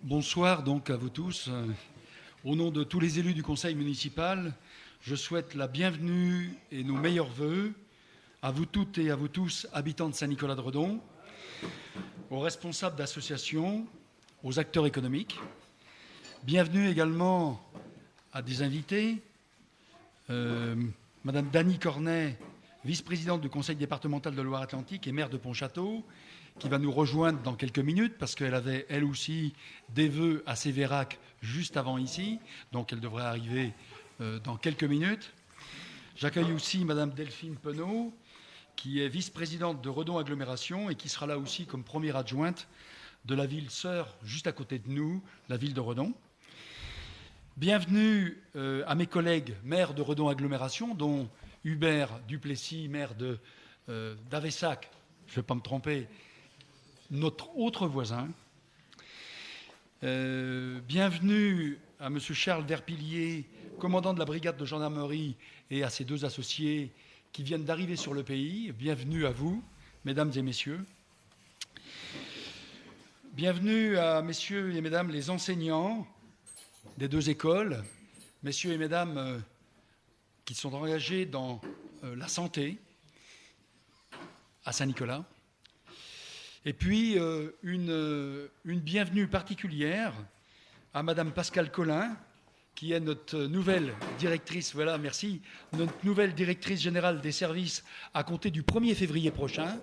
Bonsoir donc à vous tous. Au nom de tous les élus du conseil municipal, je souhaite la bienvenue et nos meilleurs vœux à vous toutes et à vous tous, habitants de Saint-Nicolas-de-Redon, aux responsables d'associations, aux acteurs économiques. Bienvenue également à des invités. Madame Dany Cornet, vice-présidente du conseil départemental de Loire-Atlantique et maire de Pontchâteau, qui va nous rejoindre dans quelques minutes parce qu'elle avait elle aussi des vœux à Sévérac juste avant ici, donc elle devrait arriver dans quelques minutes. J'accueille aussi Madame Delphine Penaud, qui est vice-présidente de Redon Agglomération et qui sera là aussi comme première adjointe de la ville sœur juste à côté de nous, la ville de Redon. Bienvenue à mes collègues maires de Redon Agglomération, dont Hubert Duplessis, maire d'Avessac, je ne vais pas me tromper, notre autre voisin. Bienvenue à M. Charles Derpillier, commandant de la brigade de gendarmerie, et à ses deux associés qui viennent d'arriver sur le pays. Bienvenue à vous, mesdames et messieurs. Bienvenue à messieurs et mesdames les enseignants des deux écoles, messieurs et mesdames qui sont engagés dans la santé à Saint-Nicolas. Et puis, une bienvenue particulière à Madame Pascale Collin, qui est notre nouvelle directrice, voilà, merci, notre nouvelle directrice générale des services à compter du 1er février prochain.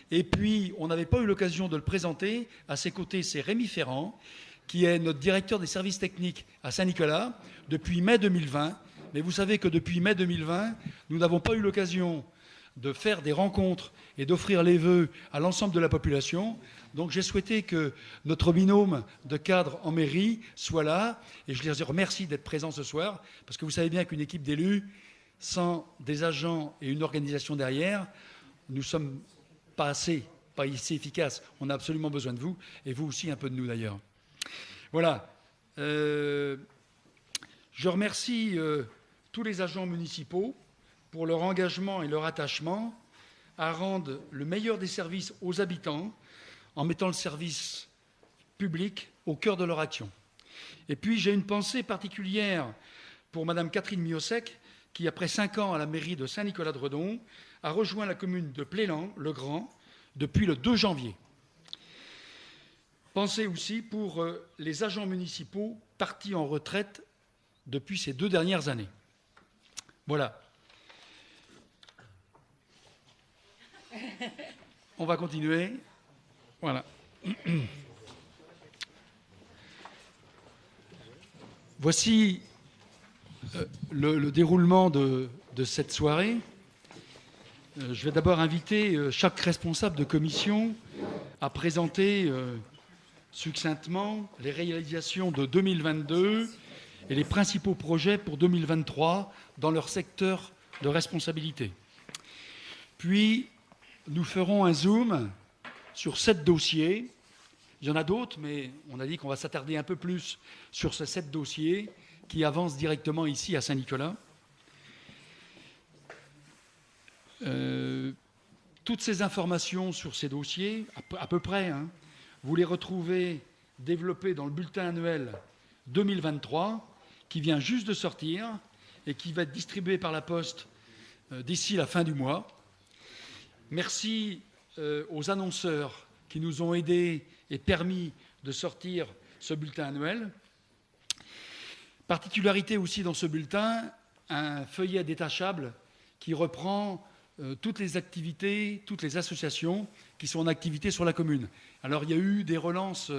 Et puis, on n'avait pas eu l'occasion de le présenter. À ses côtés, c'est Rémi Ferrand, qui est notre directeur des services techniques à Saint-Nicolas depuis mai 2020. Mais vous savez que depuis mai 2020, nous n'avons pas eu l'occasion de faire des rencontres et d'offrir les vœux à l'ensemble de la population. Donc j'ai souhaité que notre binôme de cadres en mairie soit là, et je les remercie d'être présents ce soir, parce que vous savez bien qu'une équipe d'élus, sans des agents et une organisation derrière, nous ne sommes pas assez efficaces. On a absolument besoin de vous, et vous aussi un peu de nous d'ailleurs. Voilà. Je remercie tous les agents municipaux pour leur engagement et leur attachement à rendre le meilleur des services aux habitants en mettant le service public au cœur de leur action. Et puis j'ai une pensée particulière pour Madame Catherine Miosec, qui après 5 ans à la mairie de Saint-Nicolas-de-Redon a rejoint la commune de Plélan-le-Grand depuis le 2 janvier. Pensez aussi pour les agents municipaux partis en retraite depuis ces 2 dernières années. Voilà. On va continuer. Voilà. Voici le déroulement de cette soirée. Je vais d'abord inviter chaque responsable de commission à présenter succinctement les réalisations de 2022 et les principaux projets pour 2023 dans leur secteur de responsabilité. Puis, nous ferons un zoom sur 7 dossiers. Il y en a d'autres, mais on a dit qu'on va s'attarder un peu plus sur ces 7 dossiers qui avancent directement ici à Saint-Nicolas. Toutes ces informations sur ces dossiers, à peu près, hein, vous les retrouvez développées dans le bulletin annuel 2023, qui vient juste de sortir et qui va être distribué par la Poste d'ici la fin du mois. Merci aux annonceurs qui nous ont aidés et permis de sortir ce bulletin annuel. Particularité aussi dans ce bulletin, un feuillet détachable qui reprend toutes les activités, toutes les associations qui sont en activité sur la commune. Alors il y a eu des relances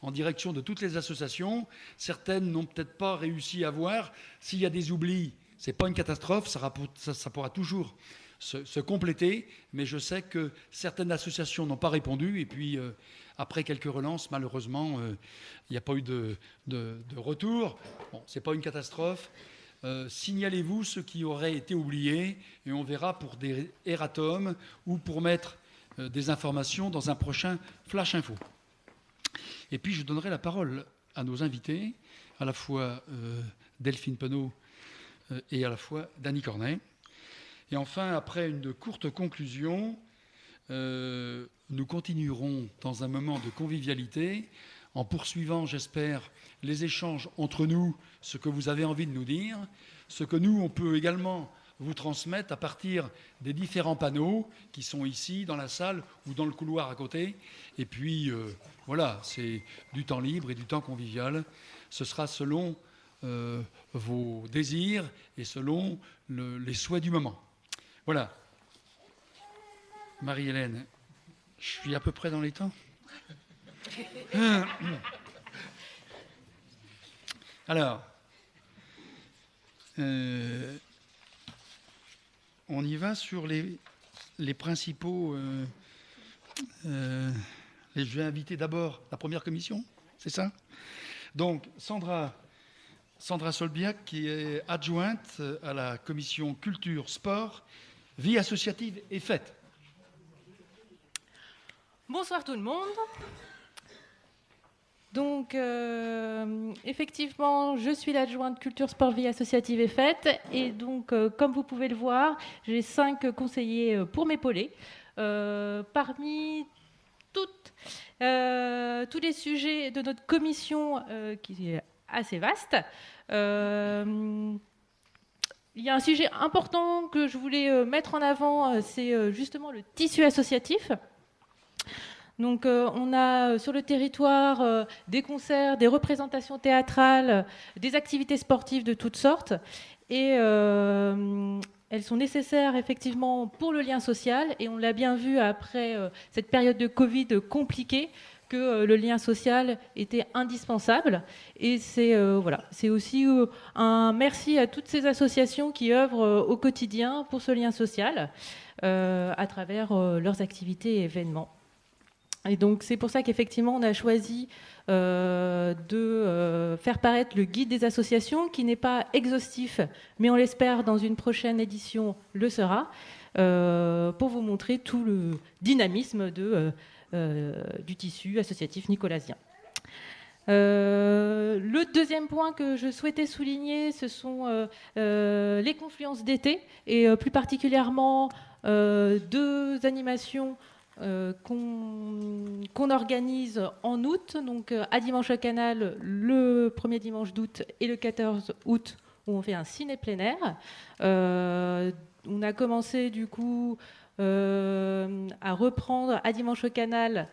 en direction de toutes les associations. Certaines n'ont peut-être pas réussi à voir. S'il y a des oublis, ce n'est pas une catastrophe, ça pourra toujours se compléter, mais je sais que certaines associations n'ont pas répondu, et puis après quelques relances, malheureusement, il n'y a pas eu de retour. Bon, ce n'est pas une catastrophe. Signalez-vous ceux qui auraient été oubliés, et on verra pour des erratums ou pour mettre des informations dans un prochain Flash Info. Et puis je donnerai la parole à nos invités, à la fois Delphine Penaud et à la fois Dany Cornet. Et enfin, après une courte conclusion, nous continuerons dans un moment de convivialité en poursuivant, j'espère, les échanges entre nous, ce que vous avez envie de nous dire, ce que nous, on peut également vous transmettre à partir des différents panneaux qui sont ici, dans la salle ou dans le couloir à côté. Et puis, voilà, c'est du temps libre et du temps convivial. Ce sera selon vos désirs et selon les souhaits du moment. Voilà. Marie-Hélène, je suis à peu près dans les temps. Alors, on y va sur les principaux... je vais inviter d'abord la première commission, c'est ça? Donc, Sandra Solbiac, qui est adjointe à la commission culture, sport, vie associative et fête. Bonsoir tout le monde. Donc, effectivement, je suis l'adjointe culture, sport, vie associative et fête. Et donc, comme vous pouvez le voir, j'ai 5 conseillers pour m'épauler. Parmi tous les sujets de notre commission, qui est assez vaste, il y a un sujet important que je voulais mettre en avant, c'est justement le tissu associatif. Donc, on a sur le territoire des concerts, des représentations théâtrales, des activités sportives de toutes sortes. Et elles sont nécessaires effectivement pour le lien social. Et on l'a bien vu après cette période de Covid compliquée, que le lien social était indispensable. Et c'est aussi un merci à toutes ces associations qui œuvrent au quotidien pour ce lien social à travers leurs activités et événements. Et donc c'est pour ça qu'effectivement on a choisi de faire paraître le guide des associations, qui n'est pas exhaustif, mais on l'espère dans une prochaine édition le sera, pour vous montrer tout le dynamisme du tissu associatif nicolasien. Le deuxième point que je souhaitais souligner, ce sont les confluences d'été, et plus particulièrement 2 animations qu'on organise en août, donc à Dimanche au Canal, le 1er dimanche d'août et le 14 août, où on fait un ciné plein air. On a commencé du coup à reprendre à Dimanche au Canal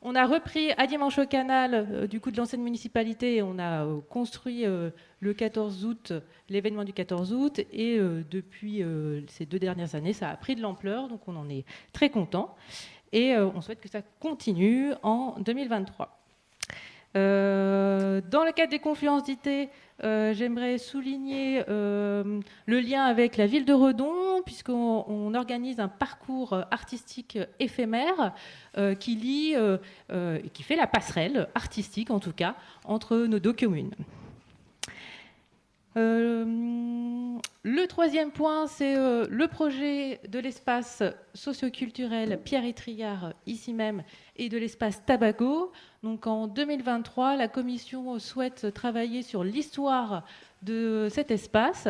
on a repris à Dimanche au Canal du coup de l'ancienne municipalité, et on a construit le 14 août, l'événement du 14 août, et depuis ces 2 dernières années, ça a pris de l'ampleur, donc on en est très content, et on souhaite que ça continue en 2023. Dans le cadre des confluences d'été, j'aimerais souligner le lien avec la ville de Redon, puisqu'on organise un parcours artistique éphémère qui lie, qui fait la passerelle artistique en tout cas, entre nos 2 communes. Le troisième point, c'est le projet de l'espace socioculturel Pierre Étrillard, ici même, et de l'espace Tabago. Donc en 2023, la commission souhaite travailler sur l'histoire de cet espace,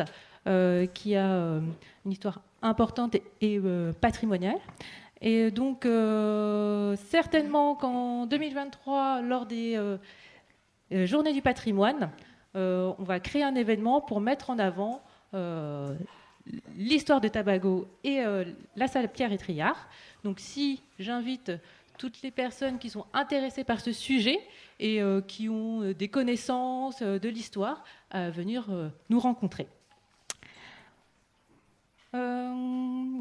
qui a une histoire importante et patrimoniale. Et donc, certainement qu'en 2023, lors des Journées du patrimoine, on va créer un événement pour mettre en avant l'histoire de Tabago et la salle Pierre Étrillard. Donc si j'invite toutes les personnes qui sont intéressées par ce sujet et qui ont des connaissances de l'histoire à venir nous rencontrer. Je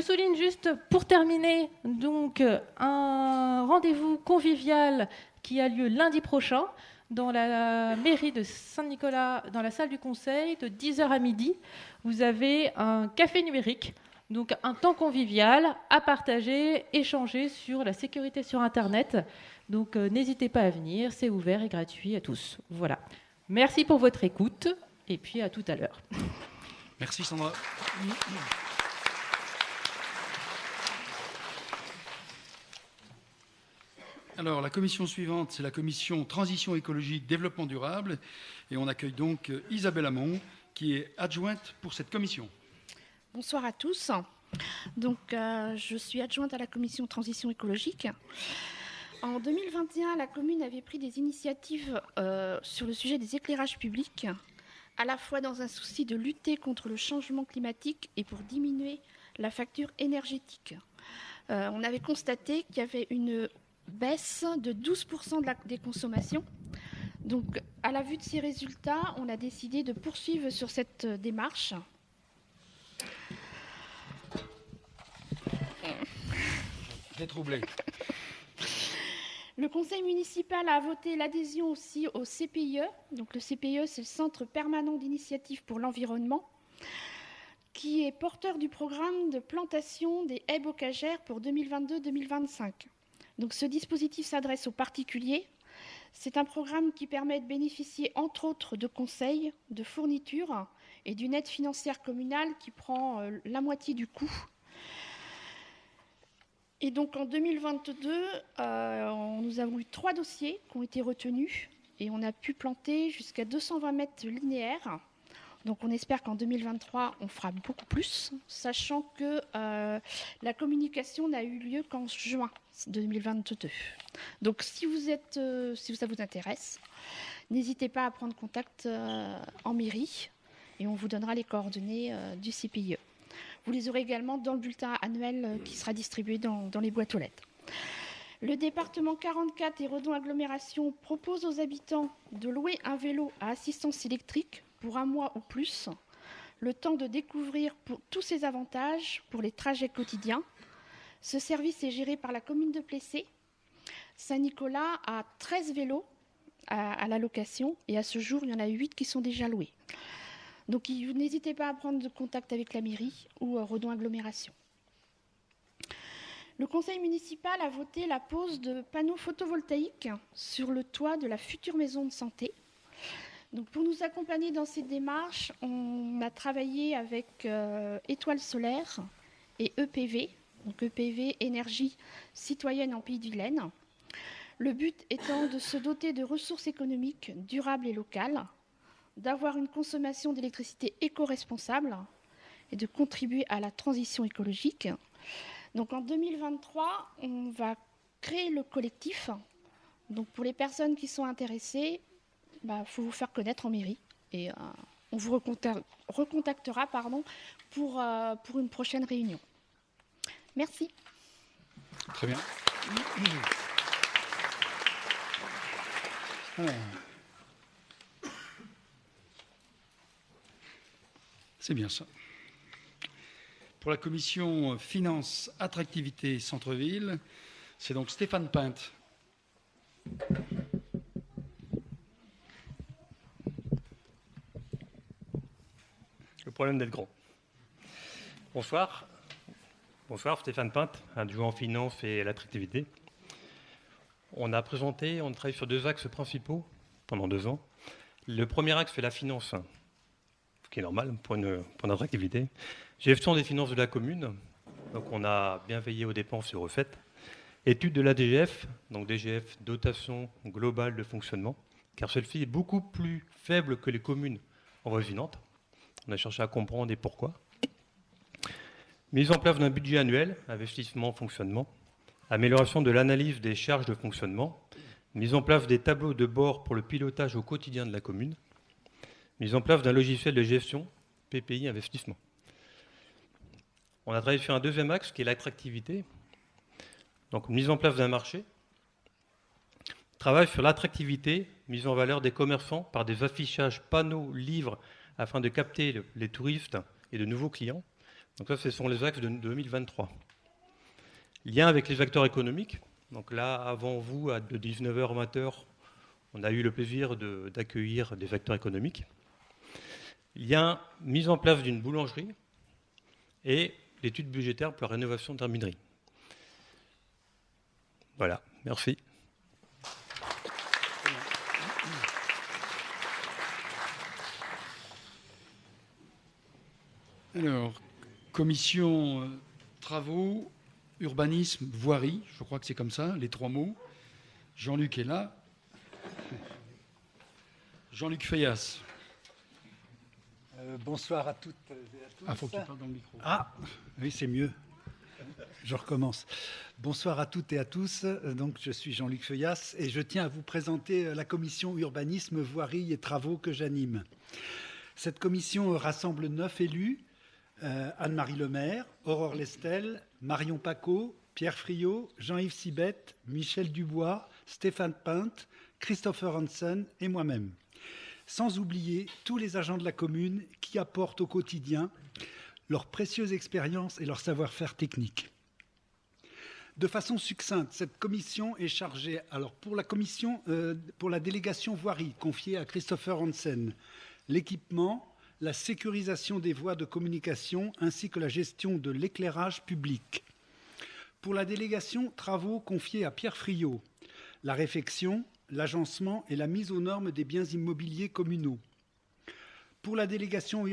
souligne juste pour terminer donc un rendez-vous convivial qui a lieu lundi prochain dans la mairie de Saint-Nicolas, dans la salle du conseil, de 10h à midi. Vous avez un café numérique, donc un temps convivial à partager, échanger sur la sécurité sur Internet. Donc n'hésitez pas à venir, c'est ouvert et gratuit à tous. Voilà. Merci pour votre écoute et puis à tout à l'heure. Merci Sandra. Alors, la commission suivante, c'est la commission Transition écologique, développement durable. Et on accueille donc Isabelle Hamon, qui est adjointe pour cette commission. Bonsoir à tous. Donc, je suis adjointe à la commission transition écologique. En 2021, la commune avait pris des initiatives sur le sujet des éclairages publics, à la fois dans un souci de lutter contre le changement climatique et pour diminuer la facture énergétique. On avait constaté qu'il y avait une baisse de 12% des consommations. Donc, à la vue de ces résultats, on a décidé de poursuivre sur cette démarche. Détroublé. Le conseil municipal a voté l'adhésion aussi au CPIE. Donc, le CPIE, c'est le Centre permanent d'initiative pour l'environnement, qui est porteur du programme de plantation des haies bocagères pour 2022-2025. Donc, ce dispositif s'adresse aux particuliers. C'est un programme qui permet de bénéficier, entre autres, de conseils, de fournitures et d'une aide financière communale qui prend la moitié du coût. Et donc, en 2022, nous avons eu 3 dossiers qui ont été retenus et on a pu planter jusqu'à 220 mètres linéaires. Donc, on espère qu'en 2023, on fera beaucoup plus, sachant que la communication n'a eu lieu qu'en juin 2022. Donc, si ça vous intéresse, n'hésitez pas à prendre contact en mairie et on vous donnera les coordonnées du CPIE. Vous les aurez également dans le bulletin annuel qui sera distribué dans les boîtes aux lettres. Le département 44 et Redon Agglomération propose aux habitants de louer un vélo à assistance électrique pour 1 mois ou plus, le temps de découvrir tous ses avantages pour les trajets quotidiens. Ce service est géré par la commune de Plessé. Saint-Nicolas a 13 vélos à la location et à ce jour, il y en a 8 qui sont déjà loués. Donc n'hésitez pas à prendre contact avec la mairie ou Redon Agglomération. Le conseil municipal a voté la pose de panneaux photovoltaïques sur le toit de la future maison de santé. Donc pour nous accompagner dans cette démarche, on a travaillé avec Étoile Solaire et EPV, donc EPV Énergie Citoyenne en Pays de Vilaine. Le but étant de se doter de ressources économiques durables et locales, d'avoir une consommation d'électricité éco-responsable et de contribuer à la transition écologique. Donc en 2023, on va créer le collectif. Donc pour les personnes qui sont intéressées, faut vous faire connaître en mairie et on vous recontactera pour une prochaine réunion. Merci. Très bien. Alors, c'est bien ça. Pour la commission Finances, Attractivité, Centre-Ville, c'est donc Stéphane Pinte. Le problème d'être grand. Bonsoir. Bonsoir, Stéphane Pinte, adjoint en finance et à l'attractivité. On travaille sur 2 axes principaux pendant 2 ans. Le premier axe, c'est la finance, ce qui est normal pour notre activité. Gestion des finances de la commune, donc on a bien veillé aux dépenses et aux recettes. Étude de la DGF, donc DGF, dotation globale de fonctionnement, car celle-ci est beaucoup plus faible que les communes avoisinantes. On a cherché à comprendre et pourquoi. Mise en place d'un budget annuel, investissement, fonctionnement. Amélioration de l'analyse des charges de fonctionnement. Mise en place des tableaux de bord pour le pilotage au quotidien de la commune. Mise en place d'un logiciel de gestion, PPI investissement. On a travaillé sur un deuxième axe qui est l'attractivité. Donc mise en place d'un marché. Travail sur l'attractivité, mise en valeur des commerçants par des affichages, panneaux, livres, afin de capter les touristes et de nouveaux clients. Donc ça, ce sont les axes de 2023. Lien avec les acteurs économiques. Donc là, avant vous, de 19h à 20h, on a eu le plaisir d'accueillir des acteurs économiques. Lien, mise en place d'une boulangerie et l'étude budgétaire pour la rénovation de la minerie. Voilà, merci. Alors, commission travaux, urbanisme, voirie, je crois que c'est comme ça, les 3 mots. Jean-Luc est là. Jean-Luc Fayas. Bonsoir à toutes et à tous. Ah, faut que tu parles dans le micro. Ah, oui, c'est mieux. Je recommence. Bonsoir à toutes et à tous. Donc, je suis Jean-Luc Feuillas et je tiens à vous présenter la commission urbanisme, voirie et travaux que j'anime. Cette commission rassemble 9 élus, Anne-Marie Lemaire, Aurore Lestel, Marion Paco, Pierre Friot, Jean-Yves Sibette, Michel Dubois, Stéphane Pinte, Christopher Hansen et moi-même. Sans oublier tous les agents de la commune qui apportent au quotidien leur précieuse expérience et leur savoir-faire technique. De façon succincte, cette commission est chargée, alors pour la délégation voirie confiée à Christopher Hansen, l'équipement, la sécurisation des voies de communication ainsi que la gestion de l'éclairage public. Pour la délégation travaux confiée à Pierre Friot, la réfection, l'agencement et la mise aux normes des biens immobiliers communaux. Pour la délégation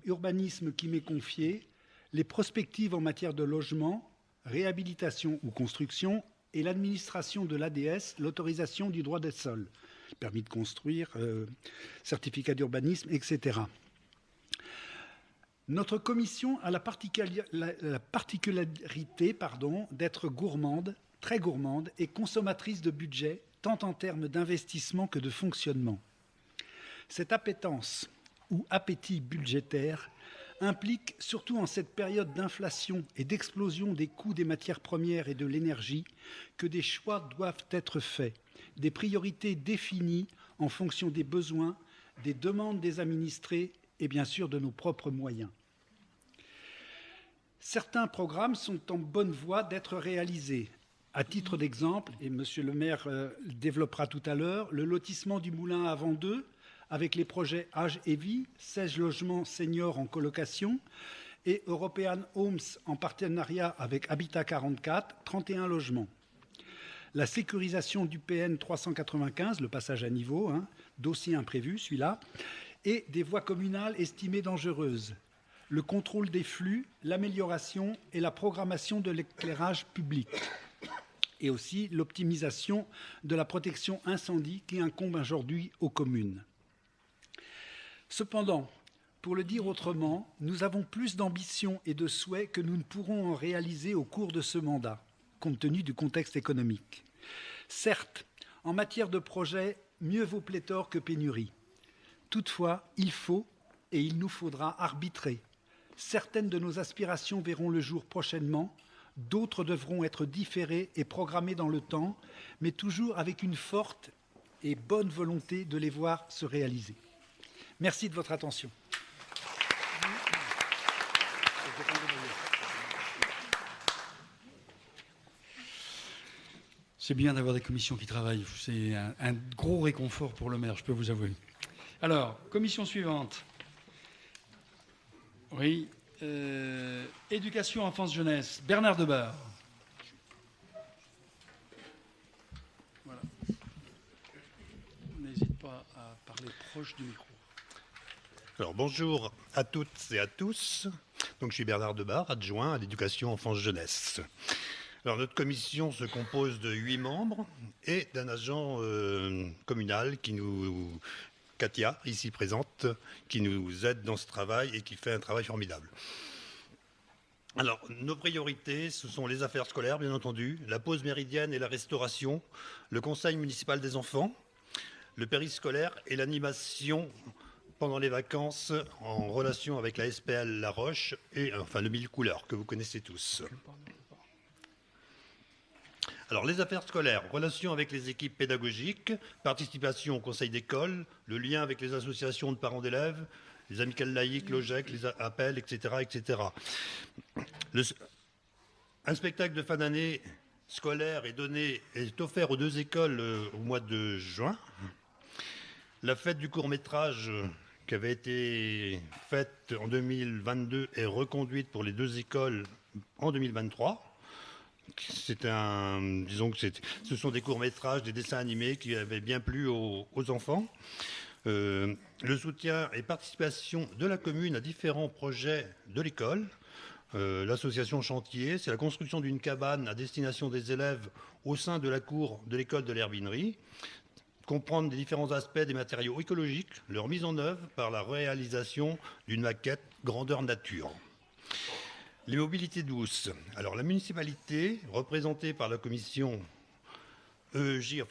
urbanisme qui m'est confiée, les prospectives en matière de logement, réhabilitation ou construction et l'administration de l'ADS, l'autorisation du droit des sols, permis de construire, certificat d'urbanisme, etc. Notre commission a la particularité d'être gourmande, très gourmande et consommatrice de budget, tant en termes d'investissement que de fonctionnement. Cette appétence ou appétit budgétaire implique, surtout en cette période d'inflation et d'explosion des coûts des matières premières et de l'énergie, que des choix doivent être faits, des priorités définies en fonction des besoins, des demandes des administrés et bien sûr de nos propres moyens. Certains programmes sont en bonne voie d'être réalisés. À titre d'exemple, et M. le maire développera tout à l'heure, le lotissement du Moulin à Vent 2, avec les projets Âge et Vie, 16 logements seniors en colocation, et European Homes en partenariat avec Habitat 44, 31 logements. La sécurisation du PN 395, le passage à niveau, dossier imprévu celui-là, et des voies communales estimées dangereuses. Le contrôle des flux, l'amélioration et la programmation de l'éclairage public. Et aussi l'optimisation de la protection incendie qui incombe aujourd'hui aux communes. Cependant, pour le dire autrement, nous avons plus d'ambition et de souhaits que nous ne pourrons en réaliser au cours de ce mandat, compte tenu du contexte économique. Certes, en matière de projet, mieux vaut pléthore que pénurie. Toutefois, il faut et il nous faudra arbitrer. Certaines de nos aspirations verront le jour prochainement, d'autres devront être différées et programmées dans le temps, mais toujours avec une forte et bonne volonté de les voir se réaliser. Merci de votre attention. C'est bien d'avoir des commissions qui travaillent. C'est un gros réconfort pour le maire, je peux vous avouer. Alors, commission suivante. Oui. Éducation, enfance, jeunesse. Bernard Debar. Voilà. N'hésite pas à parler proche du micro. Alors bonjour à toutes et à tous. Donc je suis Bernard Debar, adjoint à l'éducation, enfance, jeunesse. Alors notre commission se compose de 8 membres et d'un agent communal Katia, ici présente, qui nous aide dans ce travail et qui fait un travail formidable. Alors, nos priorités, ce sont les affaires scolaires, bien entendu, la pause méridienne et la restauration, le conseil municipal des enfants, le périscolaire et l'animation pendant les vacances en relation avec la SPL La Roche et enfin le Mille Couleurs, que vous connaissez tous. Alors, les affaires scolaires, relation avec les équipes pédagogiques, participation au conseil d'école, le lien avec les associations de parents d'élèves, les amicales laïques, l'OGEC, les appels, etc. etc. Un spectacle de fin d'année scolaire est offert aux 2 écoles au mois de juin. La fête du court-métrage qui avait été faite en 2022 est reconduite pour les 2 écoles en 2023. Disons que ce sont des courts-métrages, des dessins animés qui avaient bien plu aux enfants. Le soutien et participation de la commune à différents projets de l'école. L'association Chantier, c'est la construction d'une cabane à destination des élèves au sein de la cour de l'école de l'Herbinerie. comprendre les différents aspects des matériaux écologiques, leur mise en œuvre par la réalisation d'une maquette grandeur nature. Les mobilités douces. Alors la municipalité, représentée par la commission EEJ,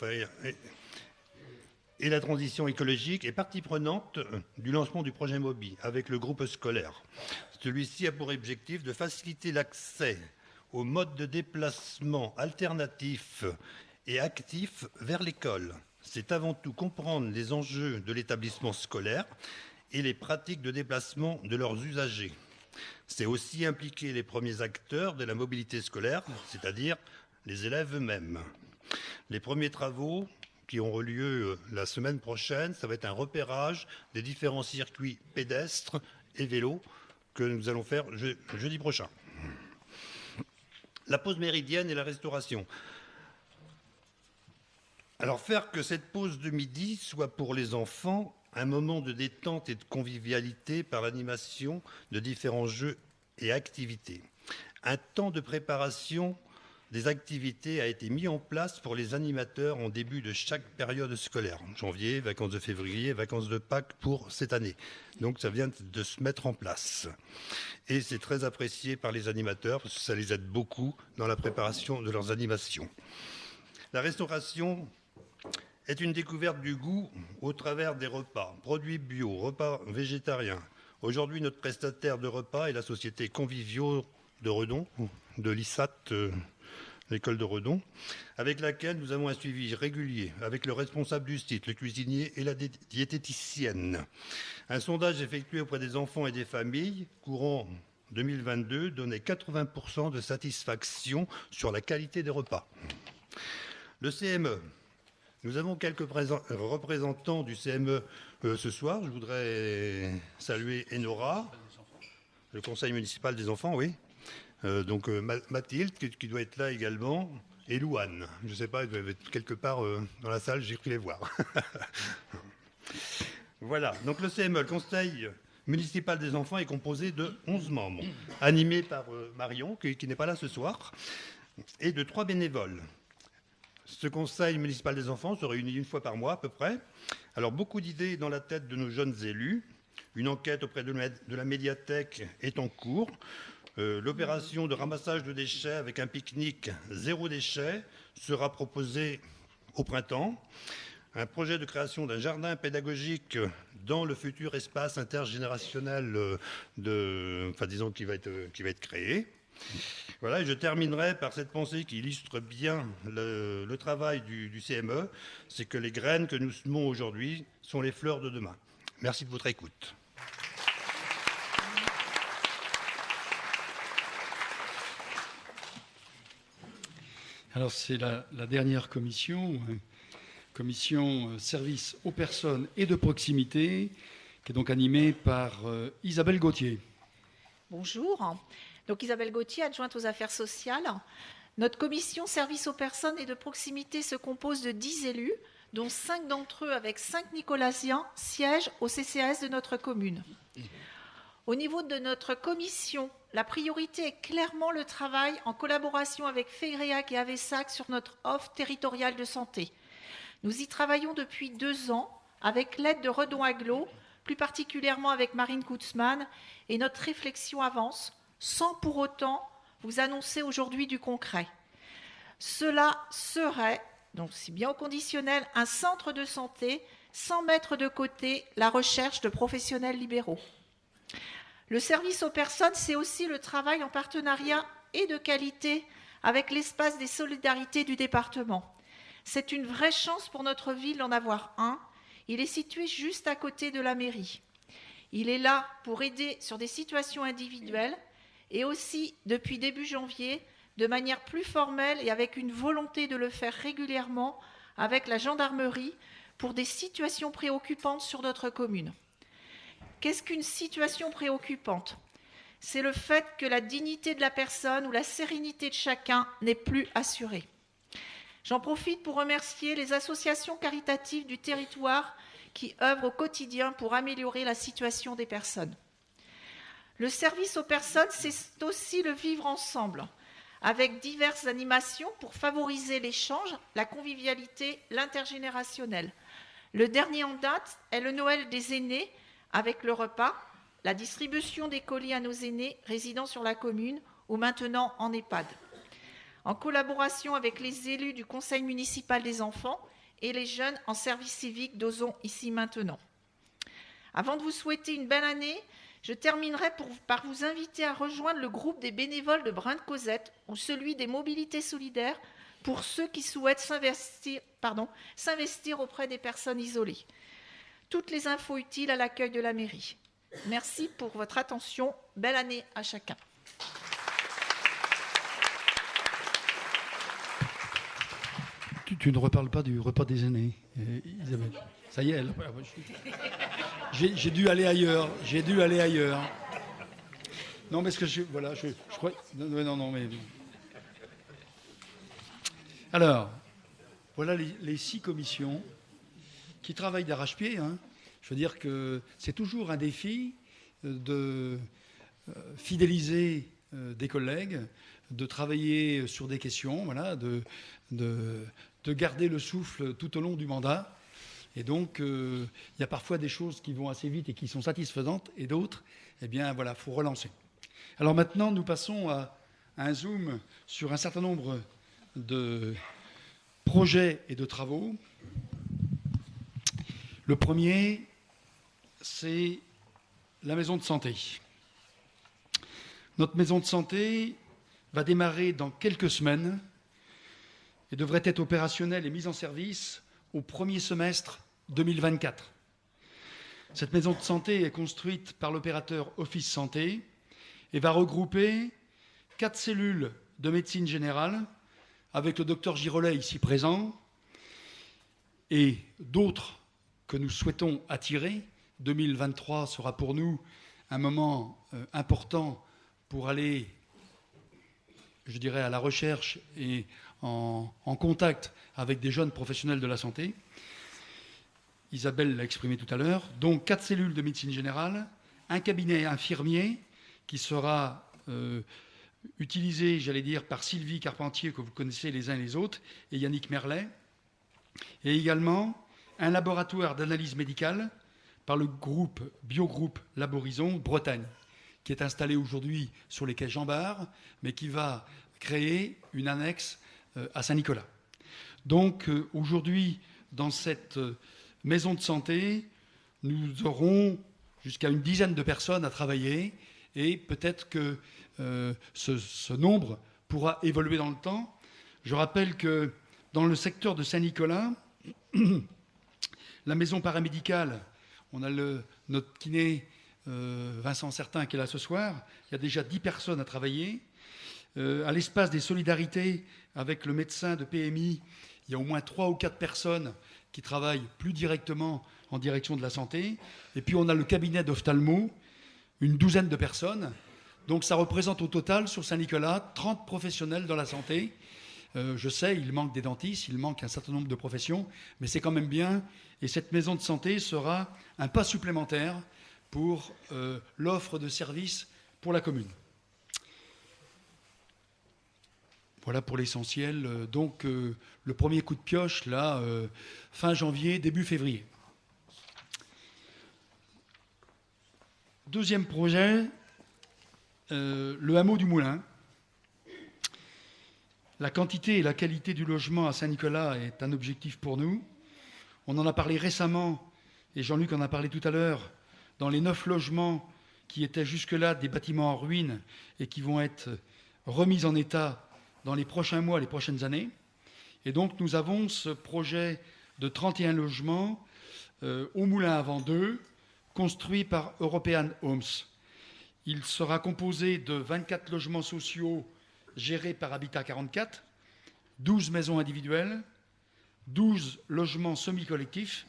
et la transition écologique, est partie prenante du lancement du projet MOBI avec le groupe scolaire. Celui-ci a pour objectif de faciliter l'accès aux modes de déplacement alternatifs et actifs vers l'école. C'est avant tout comprendre les enjeux de l'établissement scolaire et les pratiques de déplacement de leurs usagers. C'est aussi impliquer les premiers acteurs de la mobilité scolaire, c'est-à-dire les élèves eux-mêmes. Les premiers travaux qui auront lieu la semaine prochaine, ça va être un repérage des différents circuits pédestres et vélos que nous allons faire jeudi prochain. La pause méridienne et la restauration. Alors faire que cette pause de midi soit pour les enfants un moment de détente et de convivialité par l'animation de différents jeux et activités. Un temps de préparation des activités a été mis en place pour les animateurs en début de chaque période scolaire. Janvier, vacances de février, vacances de Pâques pour cette année. Donc ça vient de se mettre en place. Et c'est très apprécié par les animateurs parce que ça les aide beaucoup dans la préparation de leurs animations. La restauration est une découverte du goût au travers des repas, produits bio, repas végétariens. Aujourd'hui, notre prestataire de repas est la société Convivio de Redon, de l'ISAT, l'école de Redon, avec laquelle nous avons un suivi régulier avec le responsable du site, le cuisinier et la diététicienne. Un sondage effectué auprès des enfants et des familles courant 2022 donnait 80% de satisfaction sur la qualité des repas. Le CME. Nous avons quelques représentants du CME ce soir. Je voudrais saluer Enora, le conseil municipal des enfants, oui. Donc Mathilde, qui doit être là également, et Louane. Je ne sais pas, elle doit être quelque part dans la salle, j'ai cru les voir. Voilà, donc le CME, le conseil municipal des enfants, est composé de 11 membres, animé par Marion, qui n'est pas là ce soir, et de 3 bénévoles. Ce conseil municipal des enfants se réunit une fois par mois à peu près. Alors beaucoup d'idées dans la tête de nos jeunes élus. Une enquête auprès de la médiathèque est en cours. L'opération de ramassage de déchets avec un pique-nique zéro déchet sera proposée au printemps. Un projet de création d'un jardin pédagogique dans le futur espace intergénérationnel qui va être créé. Voilà, et je terminerai par cette pensée qui illustre bien le travail du CME, c'est que les graines que nous semons aujourd'hui sont les fleurs de demain. Merci de votre écoute. Alors c'est la dernière commission, commission service aux personnes et de proximité, qui est donc animée par Isabelle Gauthier. Bonjour. Donc Isabelle Gauthier, adjointe aux affaires sociales. Notre commission service aux personnes et de proximité se compose de 10 élus, dont 5 d'entre eux, avec 5 Nicolaziens, siègent au CCAS de notre commune. Au niveau de notre commission, la priorité est clairement le travail en collaboration avec Féréac et Avessac sur notre offre territoriale de santé. Nous y travaillons depuis 2 ans avec l'aide de Redon Agglo, plus particulièrement avec Marine Kutzmann, et notre réflexion avance, sans pour autant vous annoncer aujourd'hui du concret. Cela serait, donc c'est bien au conditionnel, un centre de santé sans mettre de côté la recherche de professionnels libéraux. Le service aux personnes, c'est aussi le travail en partenariat et de qualité avec l'espace des solidarités du département. C'est une vraie chance pour notre ville d'en avoir un. Il est situé juste à côté de la mairie. Il est là pour aider sur des situations individuelles et aussi, depuis début janvier, de manière plus formelle et avec une volonté de le faire régulièrement avec la gendarmerie pour des situations préoccupantes sur notre commune. Qu'est-ce qu'une situation préoccupante ? C'est le fait que la dignité de la personne ou la sérénité de chacun n'est plus assurée. J'en profite pour remercier les associations caritatives du territoire qui œuvrent au quotidien pour améliorer la situation des personnes. Le service aux personnes, c'est aussi le vivre ensemble, avec diverses animations pour favoriser l'échange, la convivialité, l'intergénérationnel. Le dernier en date est le Noël des aînés avec le repas, la distribution des colis à nos aînés résidant sur la commune ou maintenant en EHPAD, en collaboration avec les élus du Conseil municipal des enfants et les jeunes en service civique d'Ozon ici maintenant. Avant de vous souhaiter une belle année, je terminerai par vous inviter à rejoindre le groupe des bénévoles de Brin de Cosette ou celui des mobilités solidaires pour ceux qui souhaitent s'investir auprès des personnes isolées. Toutes les infos utiles à l'accueil de la mairie. Merci pour votre attention. Belle année à chacun. Tu ne reparles pas du repas des aînés, Isabelle. Ça y est, j'ai dû aller ailleurs. Non, parce que je crois. Non, mais. Alors, voilà les 6 commissions qui travaillent d'arrache-pied. Je veux dire que c'est toujours un défi de fidéliser des collègues, de travailler sur des questions, voilà, de garder le souffle tout au long du mandat. Et donc, il y a parfois des choses qui vont assez vite et qui sont satisfaisantes, et d'autres, eh bien, voilà, faut relancer. Alors maintenant, nous passons à un zoom sur un certain nombre de projets et de travaux. Le premier, c'est la maison de santé. Notre maison de santé va démarrer dans quelques semaines et devrait être opérationnelle et mise en service au premier semestre 2024. Cette maison de santé est construite par l'opérateur Office Santé et va regrouper 4 cellules de médecine générale avec le docteur Girolet ici présent et d'autres que nous souhaitons attirer. 2023 sera pour nous un moment important pour aller, je dirais, à la recherche et en contact avec des jeunes professionnels de la santé. Isabelle l'a exprimé tout à l'heure. Donc 4 cellules de médecine générale, un cabinet infirmier qui sera utilisé, j'allais dire, par Sylvie Carpentier, que vous connaissez les uns et les autres, et Yannick Merlet. Et également un laboratoire d'analyse médicale par le groupe Biogroupe Laborizon Bretagne, qui est installé aujourd'hui sur les quais Jean-Bart, mais qui va créer une annexe à Saint-Nicolas. Donc aujourd'hui, dans cette maison de santé, nous aurons jusqu'à une dizaine de personnes à travailler et peut-être que ce nombre pourra évoluer dans le temps. Je rappelle que dans le secteur de Saint-Nicolas, la maison paramédicale, on a notre kiné Vincent Certain qui est là ce soir, il y a déjà 10 personnes à travailler. À l'espace des solidarités, avec le médecin de PMI, il y a au moins 3 ou 4 personnes qui travaillent plus directement en direction de la santé. Et puis on a le cabinet d'ophtalmo, une douzaine de personnes. Donc ça représente au total, sur Saint-Nicolas, 30 professionnels dans la santé. Je sais, il manque des dentistes, il manque un certain nombre de professions, mais c'est quand même bien. Et cette maison de santé sera un pas supplémentaire pour l'offre de services pour la commune. Voilà pour l'essentiel. Donc, le premier coup de pioche, là, fin janvier, début février. Deuxième projet, le hameau du Moulin. La quantité et la qualité du logement à Saint-Nicolas est un objectif pour nous. On en a parlé récemment, et Jean-Luc en a parlé tout à l'heure, dans les 9 logements qui étaient jusque-là des bâtiments en ruine et qui vont être remis en état dans les prochains mois, les prochaines années. Et donc, nous avons ce projet de 31 logements au Moulin à Vent 2, construit par European Homes. Il sera composé de 24 logements sociaux gérés par Habitat 44, 12 maisons individuelles, 12 logements semi-collectifs,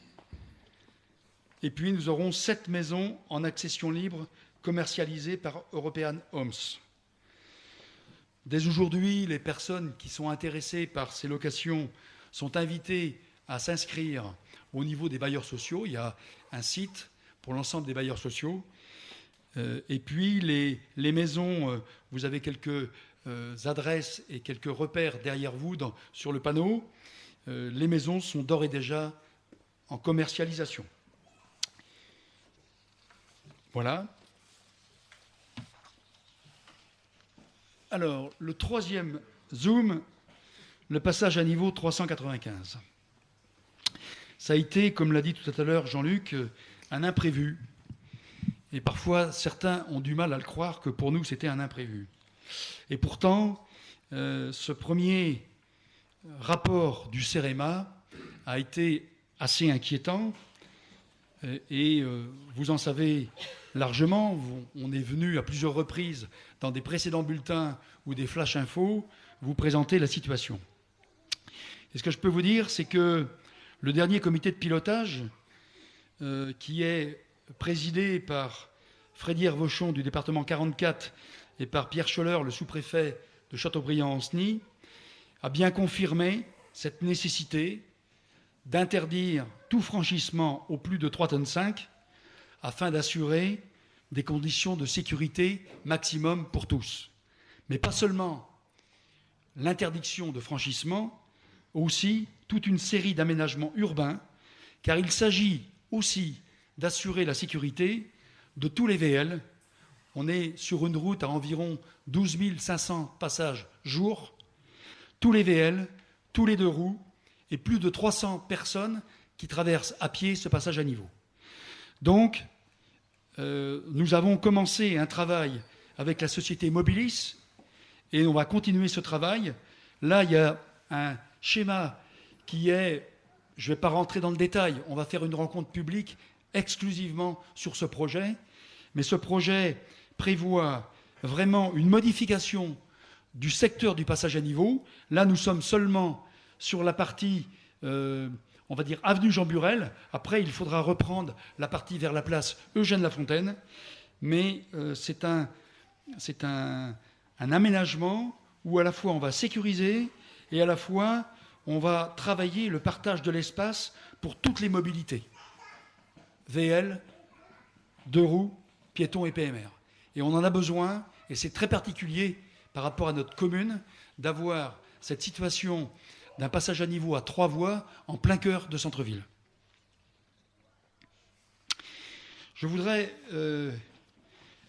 et puis nous aurons 7 maisons en accession libre commercialisées par European Homes. Dès aujourd'hui, les personnes qui sont intéressées par ces locations sont invitées à s'inscrire au niveau des bailleurs sociaux. Il y a un site pour l'ensemble des bailleurs sociaux. Et puis les maisons, vous avez quelques adresses et quelques repères derrière vous sur le panneau. Les maisons sont d'ores et déjà en commercialisation. Voilà. Alors, le troisième zoom, le passage à niveau 395. Ça a été, comme l'a dit tout à l'heure Jean-Luc, un imprévu. Et parfois, certains ont du mal à le croire que pour nous, c'était un imprévu. Et pourtant, ce premier rapport du CEREMA a été assez inquiétant. Et vous en savez largement. On est venu à plusieurs reprises dans des précédents bulletins ou des flash infos vous présenter la situation. Et ce que je peux vous dire, c'est que le dernier comité de pilotage, qui est présidé par Freddy Hervochon du département 44 et par Pierre Scholler, le sous-préfet de Châteaubriand-Ancenis, a bien confirmé cette nécessité d'interdire tout franchissement au plus de 3,5 tonnes afin d'assurer des conditions de sécurité maximum pour tous. Mais pas seulement l'interdiction de franchissement, aussi toute une série d'aménagements urbains, car il s'agit aussi d'assurer la sécurité de tous les VL. On est sur une route à environ 12 500 passages jour, tous les VL, tous les deux roues, et plus de 300 personnes qui traversent à pied ce passage à niveau. Donc, nous avons commencé un travail avec la société Mobilis, et on va continuer ce travail. Là, il y a un schéma qui est, je ne vais pas rentrer dans le détail, on va faire une rencontre publique exclusivement sur ce projet, mais ce projet prévoit vraiment une modification du secteur du passage à niveau. Là, nous sommes seulement sur la partie, on va dire, avenue Jean Burel. Après, il faudra reprendre la partie vers la place Eugène Lafontaine, mais c'est un aménagement où à la fois on va sécuriser et à la fois on va travailler le partage de l'espace pour toutes les mobilités. VL, deux roues, piétons et PMR. Et on en a besoin, et c'est très particulier par rapport à notre commune, d'avoir cette situation d'un passage à niveau à 3 voies en plein cœur de centre-ville. Je voudrais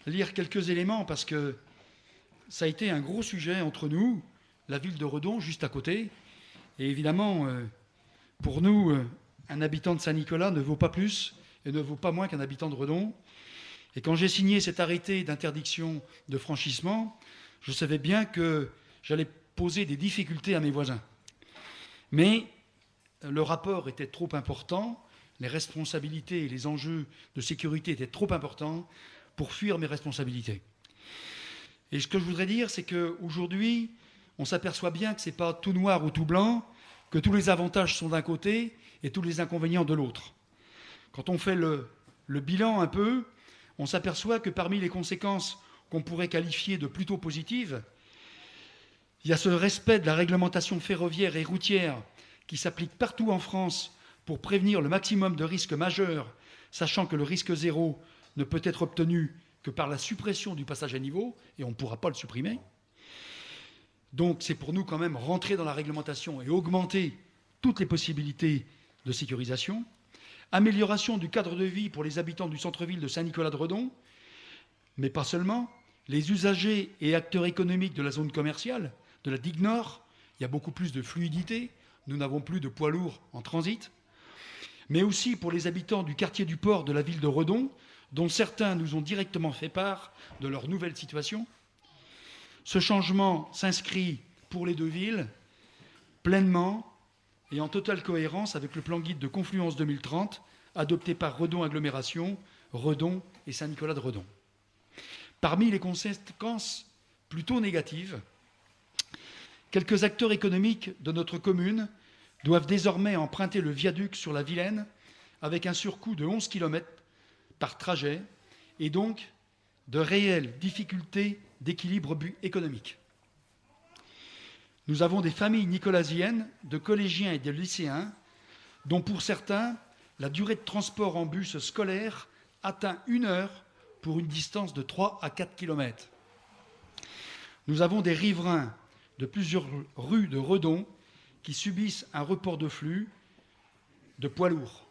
lire quelques éléments parce que ça a été un gros sujet entre nous, la ville de Redon, juste à côté. Et évidemment, pour nous, un habitant de Saint-Nicolas ne vaut pas plus et ne vaut pas moins qu'un habitant de Redon. Et quand j'ai signé cet arrêté d'interdiction de franchissement, je savais bien que j'allais poser des difficultés à mes voisins. Mais le rapport était trop important, les responsabilités et les enjeux de sécurité étaient trop importants pour fuir mes responsabilités. Et ce que je voudrais dire, c'est qu'aujourd'hui, on s'aperçoit bien que ce n'est pas tout noir ou tout blanc, que tous les avantages sont d'un côté et tous les inconvénients de l'autre. Quand on fait le bilan un peu, on s'aperçoit que parmi les conséquences qu'on pourrait qualifier de plutôt positives, il y a ce respect de la réglementation ferroviaire et routière qui s'applique partout en France pour prévenir le maximum de risques majeurs, sachant que le risque zéro ne peut être obtenu que par la suppression du passage à niveau, et on ne pourra pas le supprimer. Donc c'est pour nous quand même rentrer dans la réglementation et augmenter toutes les possibilités de sécurisation. Amélioration du cadre de vie pour les habitants du centre-ville de Saint-Nicolas-de-Redon, mais pas seulement. Les usagers et acteurs économiques de la zone commerciale, de la digue Nord, il y a beaucoup plus de fluidité, nous n'avons plus de poids lourds en transit, mais aussi pour les habitants du quartier du port de la ville de Redon, dont certains nous ont directement fait part de leur nouvelle situation. Ce changement s'inscrit pour les deux villes pleinement et en totale cohérence avec le plan guide de Confluence 2030 adopté par Redon Agglomération, Redon et Saint-Nicolas-de-Redon. Parmi les conséquences plutôt négatives, quelques acteurs économiques de notre commune doivent désormais emprunter le viaduc sur la Vilaine avec un surcoût de 11 km par trajet et donc de réelles difficultés d'équilibre économique. Nous avons des familles nicolasiennes, de collégiens et de lycéens, dont pour certains, la durée de transport en bus scolaire atteint 1 heure pour une distance de 3 à 4 km. Nous avons des riverains de plusieurs rues de Redon qui subissent un report de flux de poids lourds.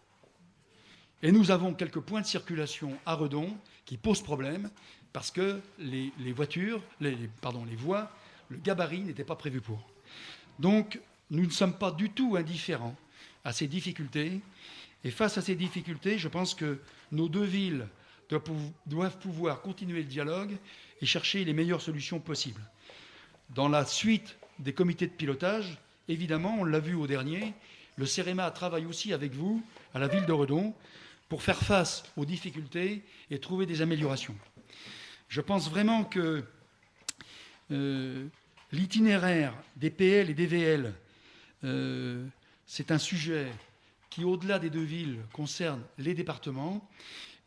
Et nous avons quelques points de circulation à Redon qui posent problème parce que les voies, le gabarit n'était pas prévu pour. Donc, nous ne sommes pas du tout indifférents à ces difficultés. Et face à ces difficultés, je pense que nos deux villes doivent pouvoir continuer le dialogue et chercher les meilleures solutions possibles. Dans la suite des comités de pilotage, évidemment, on l'a vu au dernier, le CEREMA travaille aussi avec vous, à la ville de Redon, pour faire face aux difficultés et trouver des améliorations. Je pense vraiment que l'itinéraire des PL et des VL, c'est un sujet qui, au-delà des deux villes, concerne les départements.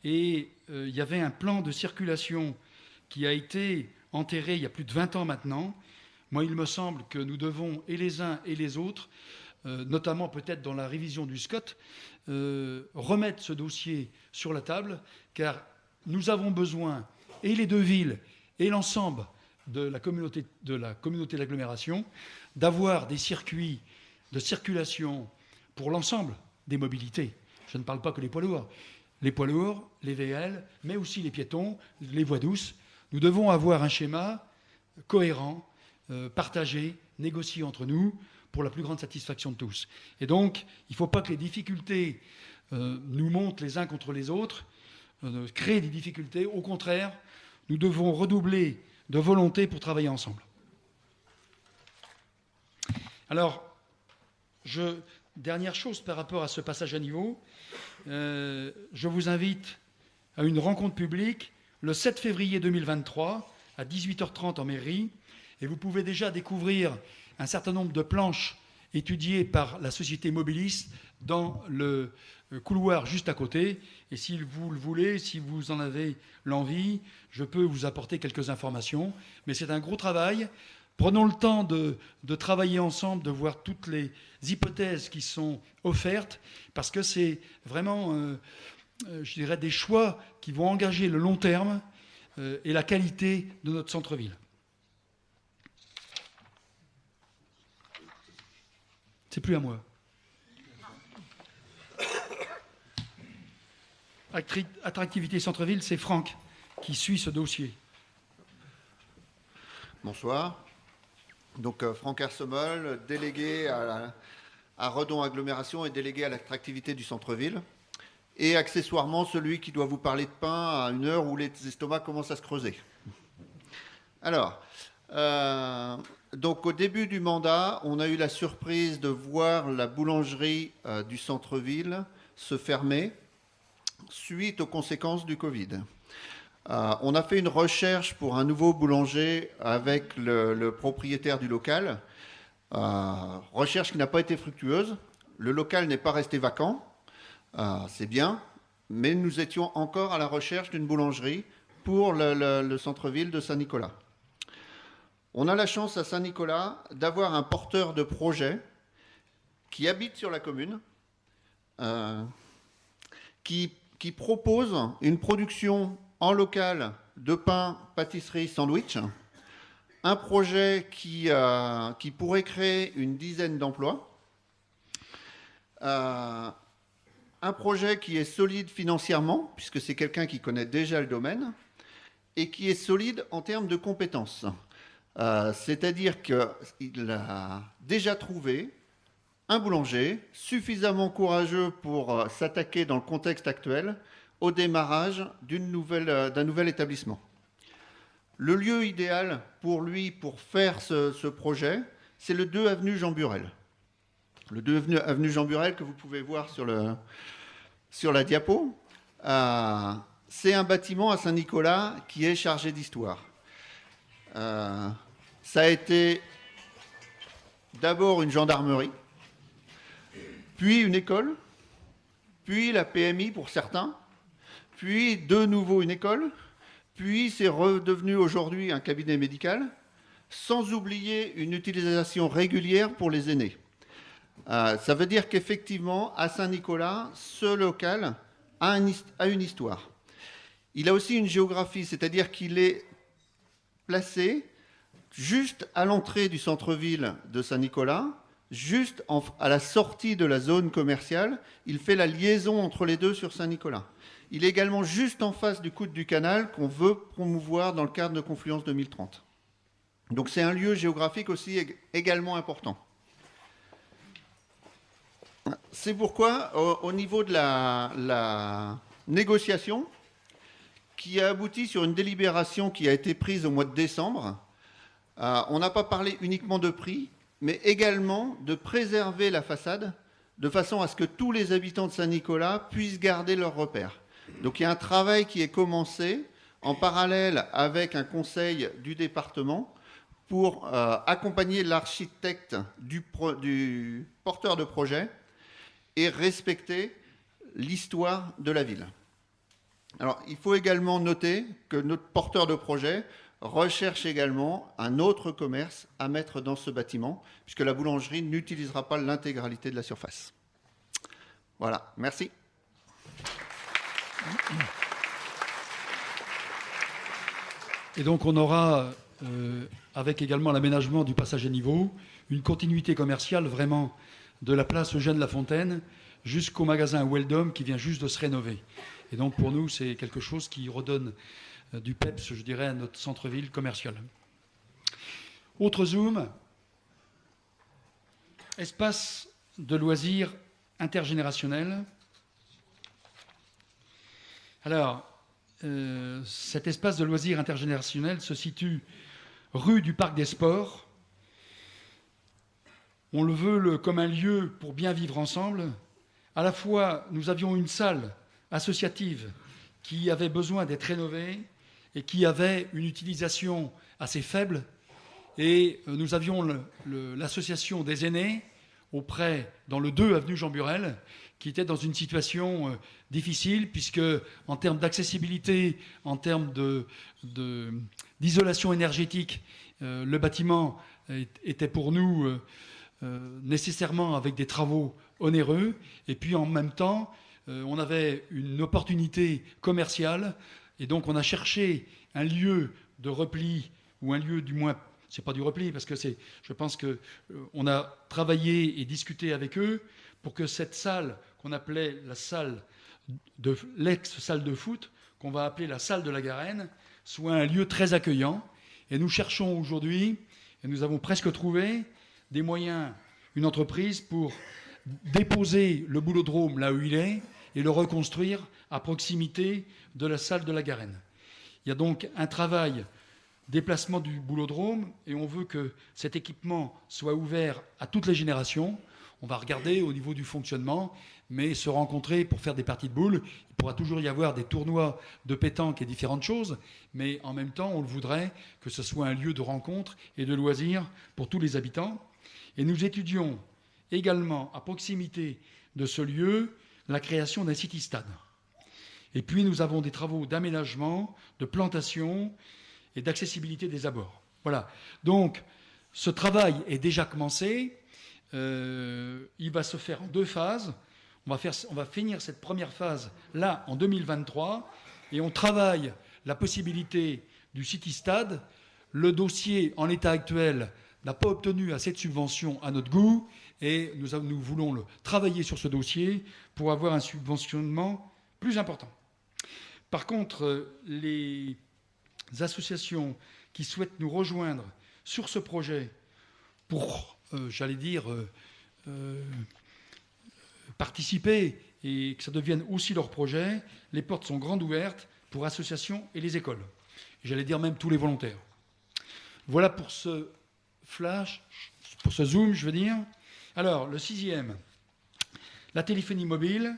Et il y avait un plan de circulation qui a été enterré il y a plus de 20 ans maintenant. Moi, il me semble que nous devons, et les uns et les autres, notamment peut-être dans la révision du SCOT, remettre ce dossier sur la table, car nous avons besoin, et les deux villes, et l'ensemble de la communauté d'agglomération, d'avoir des circuits de circulation pour l'ensemble des mobilités. Je ne parle pas que les poids lourds. Les poids lourds, les VL, mais aussi les piétons, les voies douces. Nous devons avoir un schéma cohérent, partagé, négocié entre nous, pour la plus grande satisfaction de tous. Et donc, il ne faut pas que les difficultés nous montent les uns contre les autres, créer des difficultés. Au contraire, nous devons redoubler de volonté pour travailler ensemble. Alors, dernière chose par rapport à ce passage à niveau, je vous invite à une rencontre publique le 7 février 2023 à 18h30 en mairie, et vous pouvez déjà découvrir un certain nombre de planches étudiées par la société Mobilis dans le couloir juste à côté. Et si vous le voulez, si vous en avez l'envie, je peux vous apporter quelques informations. Mais c'est un gros travail. Prenons le temps de travailler ensemble, de voir toutes les hypothèses qui sont offertes, parce que c'est vraiment, je dirais, des choix qui vont engager le long terme et la qualité de notre centre-ville. C'est plus à moi. Attractivité centre-ville, c'est Franck qui suit ce dossier. Bonsoir. Donc Franck Hersomol, délégué à Redon Agglomération et délégué à l'attractivité du centre-ville. Et accessoirement, celui qui doit vous parler de pain à une heure où les estomacs commencent à se creuser. Alors, donc au début du mandat, on a eu la surprise de voir la boulangerie du centre-ville se fermer suite aux conséquences du Covid. On a fait une recherche pour un nouveau boulanger avec le propriétaire du local. Recherche qui n'a pas été fructueuse. Le local n'est pas resté vacant. C'est bien. Mais nous étions encore à la recherche d'une boulangerie pour le centre-ville de Saint-Nicolas. On a la chance à Saint-Nicolas d'avoir un porteur de projet qui habite sur la commune, qui propose une production en local de pain, pâtisserie, sandwich, un projet qui pourrait créer une dizaine d'emplois, un projet qui est solide financièrement, puisque c'est quelqu'un qui connaît déjà le domaine, et qui est solide en termes de compétences. C'est-à-dire qu'il a déjà trouvé un boulanger suffisamment courageux pour s'attaquer dans le contexte actuel au démarrage d'un nouvel établissement. Le lieu idéal pour lui, pour faire ce projet, c'est le 2 avenue Jean Burel. Le 2 avenue Jean Burel que vous pouvez voir sur la diapo, c'est un bâtiment à Saint-Nicolas qui est chargé d'histoire. Ça a été d'abord une gendarmerie, puis une école, puis la PMI pour certains, puis de nouveau une école, puis c'est redevenu aujourd'hui un cabinet médical, sans oublier une utilisation régulière pour les aînés. Ça veut dire qu'effectivement, à Saint-Nicolas, ce local a une histoire. Il a aussi une géographie, c'est-à-dire qu'il est placé juste à l'entrée du centre-ville de Saint-Nicolas, juste à la sortie de la zone commerciale. Il fait la liaison entre les deux sur Saint-Nicolas. Il est également juste en face du coude du canal qu'on veut promouvoir dans le cadre de Confluence 2030. Donc c'est un lieu géographique aussi également important. C'est pourquoi, au niveau de la négociation, qui a abouti sur une délibération qui a été prise au mois de décembre, on n'a pas parlé uniquement de prix, mais également de préserver la façade de façon à ce que tous les habitants de Saint-Nicolas puissent garder leurs repères. Donc il y a un travail qui est commencé en parallèle avec un conseil du département pour accompagner l'architecte du porteur de projet et respecter l'histoire de la ville. Alors, il faut également noter que notre porteur de projet recherche également un autre commerce à mettre dans ce bâtiment, puisque la boulangerie n'utilisera pas l'intégralité de la surface. Voilà, merci. Et donc on aura, avec également l'aménagement du passage à niveau, une continuité commerciale vraiment de la place Eugène-Lafontaine jusqu'au magasin Weldom qui vient juste de se rénover. Et donc pour nous, c'est quelque chose qui redonne du peps, je dirais, à notre centre-ville commercial. Autre zoom, espace de loisirs intergénérationnel. Alors, cet espace de loisirs intergénérationnel se situe rue du Parc des Sports. On le veut comme un lieu pour bien vivre ensemble. À la fois, nous avions une salle associative qui avait besoin d'être rénovée et qui avait une utilisation assez faible. Et nous avions l'association des aînés dans le 2 avenue Jean Burel, qui était dans une situation difficile, puisque en termes d'accessibilité, en termes d'isolation énergétique, le bâtiment était pour nous nécessairement avec des travaux onéreux. Et puis en même temps, on avait une opportunité commerciale, et donc on a cherché un lieu de repli, ou un lieu du moins, c'est pas du repli, parce que je pense qu'on a travaillé et discuté avec eux pour que cette salle qu'on appelait l'ex-salle de foot, qu'on va appeler la salle de la Garenne, soit un lieu très accueillant. Et nous cherchons aujourd'hui, et nous avons presque trouvé, des moyens, une entreprise pour déposer le boulodrome là où il est et le reconstruire à proximité de la salle de la Garenne. Il y a donc un travail déplacement du boulodrome et on veut que cet équipement soit ouvert à toutes les générations. On va regarder au niveau du fonctionnement, mais se rencontrer pour faire des parties de boules. Il pourra toujours y avoir des tournois de pétanque et différentes choses, mais en même temps, on le voudrait que ce soit un lieu de rencontre et de loisirs pour tous les habitants. Et nous étudions également à proximité de ce lieu la création d'un city-stade. Et puis nous avons des travaux d'aménagement, de plantation et d'accessibilité des abords. Voilà. Donc ce travail est déjà commencé. Il va se faire en 2 phases. On va finir cette première phase là en 2023 et on travaille la possibilité du city-stade. Le dossier en l'état actuel n'a pas obtenu assez de subventions à notre goût et nous voulons travailler sur ce dossier pour avoir un subventionnement plus important. Par contre, les associations qui souhaitent nous rejoindre sur ce projet pour, participer et que ça devienne aussi leur projet, les portes sont grandes ouvertes pour associations et les écoles. J'allais dire même tous les volontaires. Voilà pour ce flash, pour ce zoom, je veux dire. Alors, le 6e, la téléphonie mobile,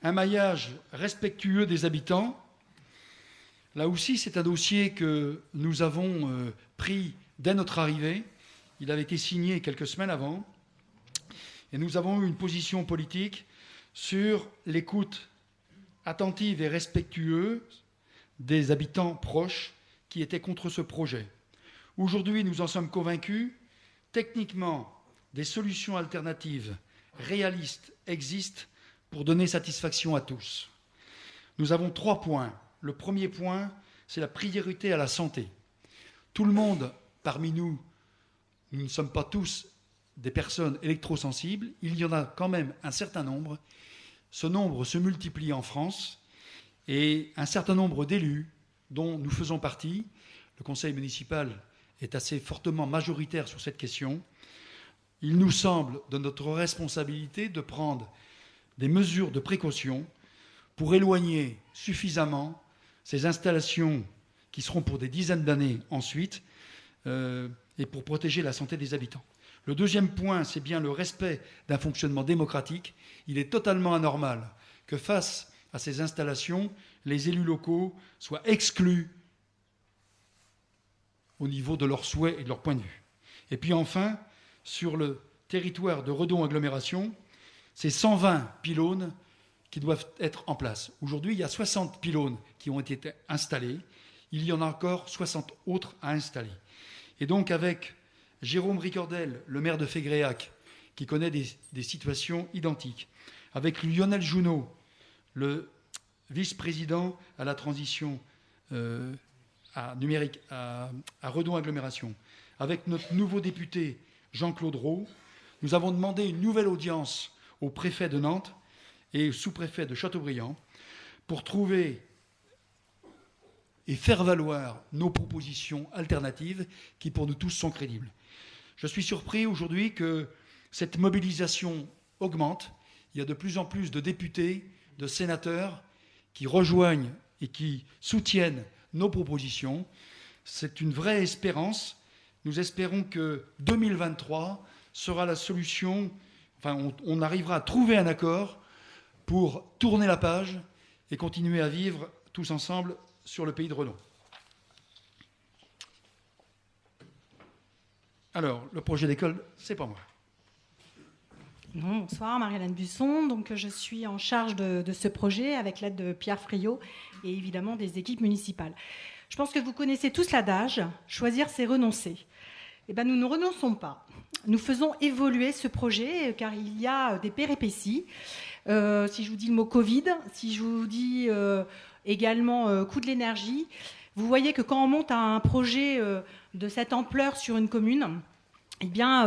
un maillage respectueux des habitants. Là aussi, c'est un dossier que nous avons pris dès notre arrivée. Il avait été signé quelques semaines avant. Et nous avons eu une position politique sur l'écoute attentive et respectueuse des habitants proches qui étaient contre ce projet. Aujourd'hui, nous en sommes convaincus. Techniquement, des solutions alternatives réalistes existent pour donner satisfaction à tous. Nous avons 3 points. Le premier point, c'est la priorité à la santé. Tout le monde, parmi nous, nous ne sommes pas tous des personnes électrosensibles, il y en a quand même un certain nombre. Ce nombre se multiplie en France et un certain nombre d'élus dont nous faisons partie, le conseil municipal est assez fortement majoritaire sur cette question. Il nous semble de notre responsabilité de prendre des mesures de précaution pour éloigner suffisamment ces installations qui seront pour des dizaines d'années ensuite et pour protéger la santé des habitants. Le deuxième point, c'est bien le respect d'un fonctionnement démocratique. Il est totalement anormal que face à ces installations, les élus locaux soient exclus au niveau de leurs souhaits et de leur point de vue. Et puis enfin, sur le territoire de Redon Agglomération, c'est 120 pylônes qui doivent être en place. Aujourd'hui, il y a 60 pylônes qui ont été installés. Il y en a encore 60 autres à installer. Et donc avec Jérôme Ricordel, le maire de Fégréac, qui connaît des situations identiques, avec Lionel Jounot, le vice-président à la transition numérique à Redon Agglomération, avec notre nouveau député Jean-Claude Roux, nous avons demandé une nouvelle audience au préfet de Nantes et au sous-préfet de Châteaubriand pour trouver et faire valoir nos propositions alternatives qui, pour nous tous, sont crédibles. Je suis surpris aujourd'hui que cette mobilisation augmente. Il y a de plus en plus de députés, de sénateurs qui rejoignent et qui soutiennent nos propositions. C'est une vraie espérance. Nous espérons que 2023 sera la solution, on arrivera à trouver un accord pour tourner la page et continuer à vivre tous ensemble sur le pays de Redon. Alors, le projet d'école, c'est pas moi. Bonsoir, Marie-Hélène Busson. Donc, je suis en charge de ce projet avec l'aide de Pierre Friot et évidemment des équipes municipales. Je pense que vous connaissez tous l'adage « choisir, c'est renoncer ». Eh bien, nous ne renonçons pas. Nous faisons évoluer ce projet car il y a des péripéties. Si je vous dis le mot Covid, si je vous dis également coût de l'énergie, vous voyez que quand on monte un projet de cette ampleur sur une commune, eh bien,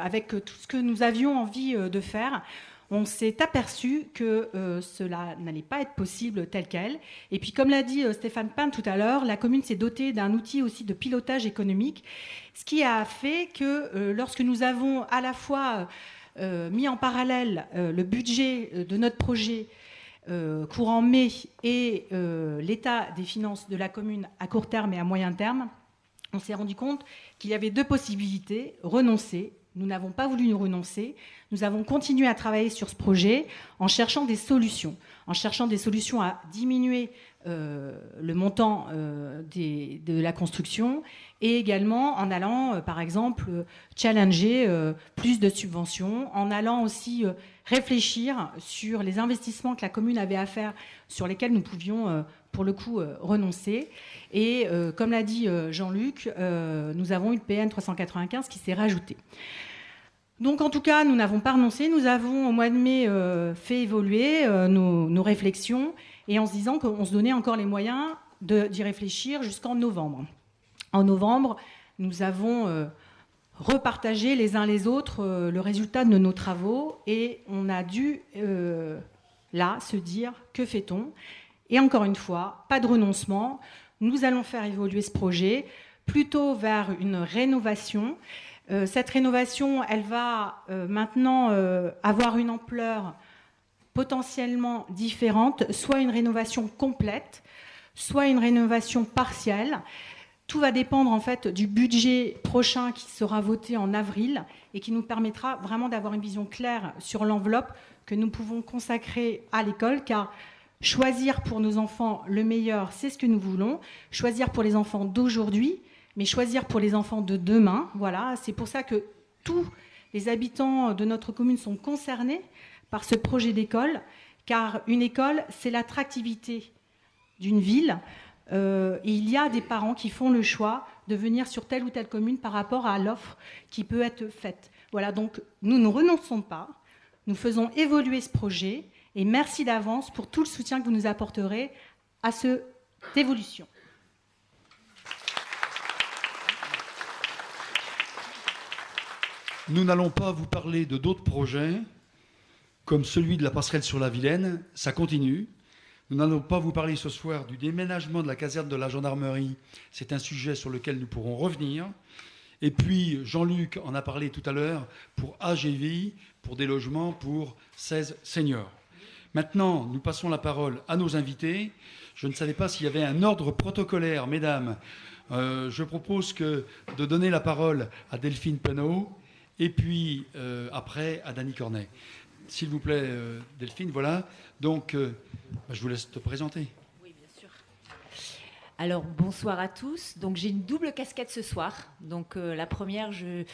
avec tout ce que nous avions envie de faire, on s'est aperçu que cela n'allait pas être possible tel quel. Et puis, comme l'a dit Stéphane Pin tout à l'heure, la commune s'est dotée d'un outil aussi de pilotage économique, ce qui a fait que lorsque nous avons à la fois mis en parallèle le budget de notre projet courant mai et l'état des finances de la commune à court terme et à moyen terme, on s'est rendu compte qu'il y avait deux possibilités, renoncer. Nous n'avons pas voulu nous renoncer. Nous avons continué à travailler sur ce projet en cherchant des solutions à diminuer le montant de la construction et également en allant, par exemple, challenger plus de subventions, en allant aussi réfléchir sur les investissements que la commune avait à faire, sur lesquels nous pouvions, pour le coup, renoncer. Et comme l'a dit Jean-Luc, nous avons eu le PN 395 qui s'est rajouté. Donc en tout cas, nous n'avons pas renoncé. Nous avons au mois de mai fait évoluer nos réflexions et en se disant qu'on se donnait encore les moyens d'y réfléchir jusqu'en novembre. En novembre, nous avons repartagé les uns les autres le résultat de nos travaux et on a dû là se dire que fait-on ? Et encore une fois, pas de renoncement. Nous allons faire évoluer ce projet plutôt vers une rénovation. Cette rénovation, elle va maintenant avoir une ampleur potentiellement différente, soit une rénovation complète, soit une rénovation partielle. Tout va dépendre en fait du budget prochain qui sera voté en avril et qui nous permettra vraiment d'avoir une vision claire sur l'enveloppe que nous pouvons consacrer à l'école, car choisir pour nos enfants le meilleur, c'est ce que nous voulons. Choisir pour les enfants d'aujourd'hui, mais choisir pour les enfants de demain. Voilà, c'est pour ça que tous les habitants de notre commune sont concernés par ce projet d'école, car une école, c'est l'attractivité d'une ville. Et il y a des parents qui font le choix de venir sur telle ou telle commune par rapport à l'offre qui peut être faite. Voilà, donc nous ne renonçons pas, nous faisons évoluer ce projet et merci d'avance pour tout le soutien que vous nous apporterez à cette évolution. « nous n'allons pas vous parler de d'autres projets, comme celui de la passerelle sur la Vilaine, ça continue. Nous n'allons pas vous parler ce soir du déménagement de la caserne de la gendarmerie, c'est un sujet sur lequel nous pourrons revenir. Et puis, Jean-Luc en a parlé tout à l'heure, pour AGV, pour des logements pour 16 seniors. Maintenant, nous passons la parole à nos invités. Je ne savais pas s'il y avait un ordre protocolaire, mesdames. Je propose de donner la parole à Delphine Penaud et puis après à Dany Cornet. S'il vous plaît, Delphine, voilà. Donc, je vous laisse te présenter. Oui, bien sûr. Alors, bonsoir à tous. Donc, j'ai une double casquette ce soir. Donc, la première, j'ai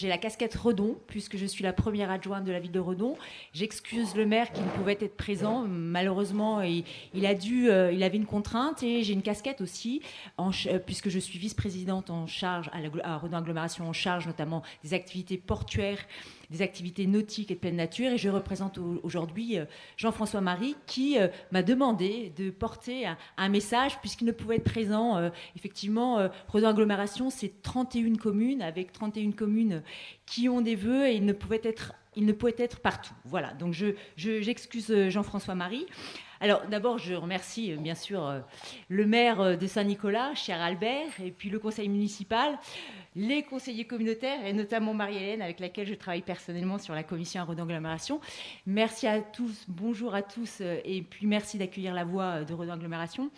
la casquette Redon, puisque je suis la première adjointe de la ville de Redon. J'excuse le maire qui ne pouvait être présent. Malheureusement, il avait une contrainte. Et j'ai une casquette aussi, puisque je suis vice-présidente en charge à Redon Agglomération, en charge notamment des activités portuaires, des activités nautiques et de pleine nature. Et je représente aujourd'hui Jean-François Marie qui m'a demandé de porter un message puisqu'il ne pouvait être présent. Effectivement, Redon Agglomération, c'est 31 communes avec 31 communes qui ont des vœux et il ne pouvait être partout. Voilà, donc j'excuse Jean-François Marie. Alors d'abord, je remercie bien sûr le maire de Saint-Nicolas, cher Albert, et puis le conseil municipal, les conseillers communautaires, et notamment Marie-Hélène, avec laquelle je travaille personnellement sur la commission à Redon Agglomération. Merci à tous, bonjour à tous, et puis merci d'accueillir la voix de Redon Agglomération.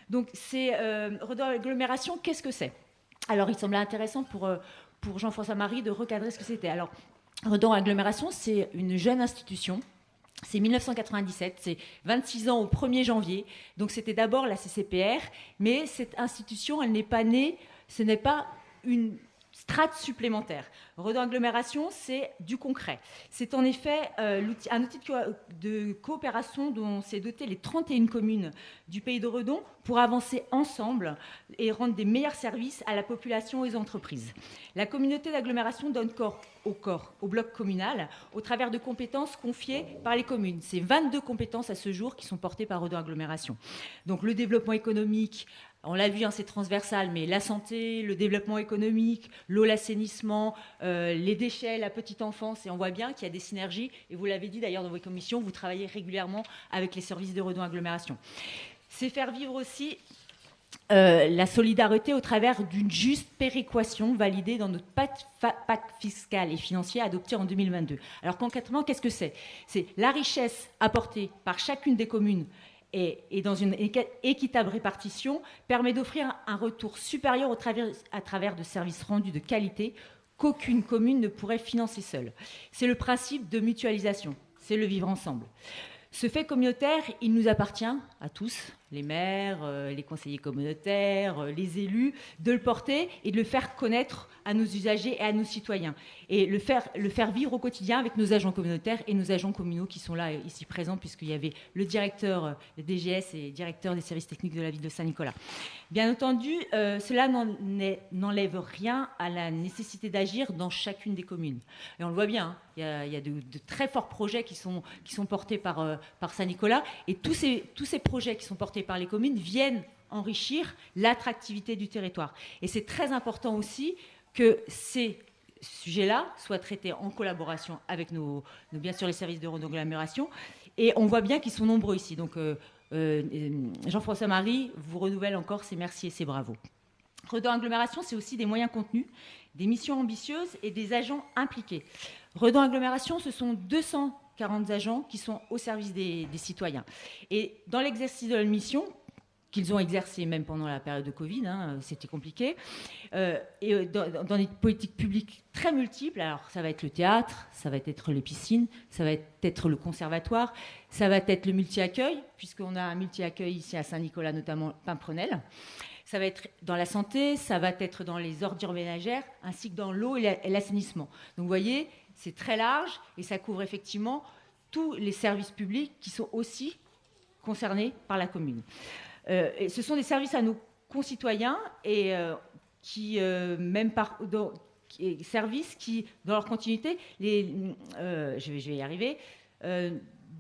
Donc c'est Redon Agglomération, qu'est-ce que c'est? Alors il semblait intéressant pour Jean-François Marie de recadrer ce que c'était. Alors Redon Agglomération, c'est une jeune institution. C'est 1997, c'est 26 ans au 1er janvier. Donc c'était d'abord la CCPR, mais cette institution, elle n'est pas née, ce n'est pas une strate supplémentaire. Redon Agglomération, c'est du concret. C'est en effet un outil de coopération dont s'est doté les 31 communes du pays de Redon pour avancer ensemble et rendre des meilleurs services à la population et aux entreprises. La communauté d'agglomération donne corps au bloc communal au travers de compétences confiées par les communes. C'est 22 compétences à ce jour qui sont portées par Redon Agglomération. Donc le développement économique, on l'a vu, c'est transversal, mais la santé, le développement économique, l'eau, l'assainissement, les déchets, la petite enfance, et on voit bien qu'il y a des synergies, et vous l'avez dit d'ailleurs dans vos commissions, vous travaillez régulièrement avec les services de Redon Agglomération. C'est faire vivre aussi la solidarité au travers d'une juste péréquation validée dans notre pacte fiscal et financier adopté en 2022. Alors concrètement, qu'est-ce que c'est? C'est la richesse apportée par chacune des communes et dans une équitable répartition permet d'offrir un retour supérieur à travers de services rendus de qualité qu'aucune commune ne pourrait financer seule. C'est le principe de mutualisation, c'est le vivre ensemble. Ce fait communautaire, il nous appartient à tous, les maires, les conseillers communautaires, les élus, de le porter et de le faire connaître à nos usagers et à nos citoyens. Et le faire vivre au quotidien avec nos agents communautaires et nos agents communaux qui sont là ici présents, puisqu'il y avait le directeur des DGS et le directeur des services techniques de la ville de Saint-Nicolas. Bien entendu, cela n'enlève rien à la nécessité d'agir dans chacune des communes. Et on le voit bien, il y a de très forts projets qui sont portés par Saint-Nicolas. Et tous ces projets qui sont portés par les communes viennent enrichir l'attractivité du territoire. Et c'est très important aussi que ces sujets-là soient traités en collaboration avec bien sûr les services de Redon Agglomération. Et on voit bien qu'ils sont nombreux ici. Donc Jean-François Marie vous renouvelle encore ses merci et ses bravos. Redon Agglomération, c'est aussi des moyens contenus, des missions ambitieuses et des agents impliqués. Redon Agglomération, ce sont 240 agents qui sont au service des citoyens. Et dans l'exercice de leur mission, qu'ils ont exercé même pendant la période de Covid, c'était compliqué, et dans des politiques publiques très multiples, alors ça va être le théâtre, ça va être les piscines, ça va être le conservatoire, ça va être le multi-accueil, puisqu'on a un multi-accueil ici à Saint-Nicolas, notamment Pimprenel. Ça va être dans la santé, ça va être dans les ordures ménagères, ainsi que dans l'eau et l'assainissement. Donc vous voyez, c'est très large et ça couvre effectivement tous les services publics qui sont aussi concernés par la commune. Et ce sont des services à nos concitoyens et services qui, dans leur continuité, je vais y arriver,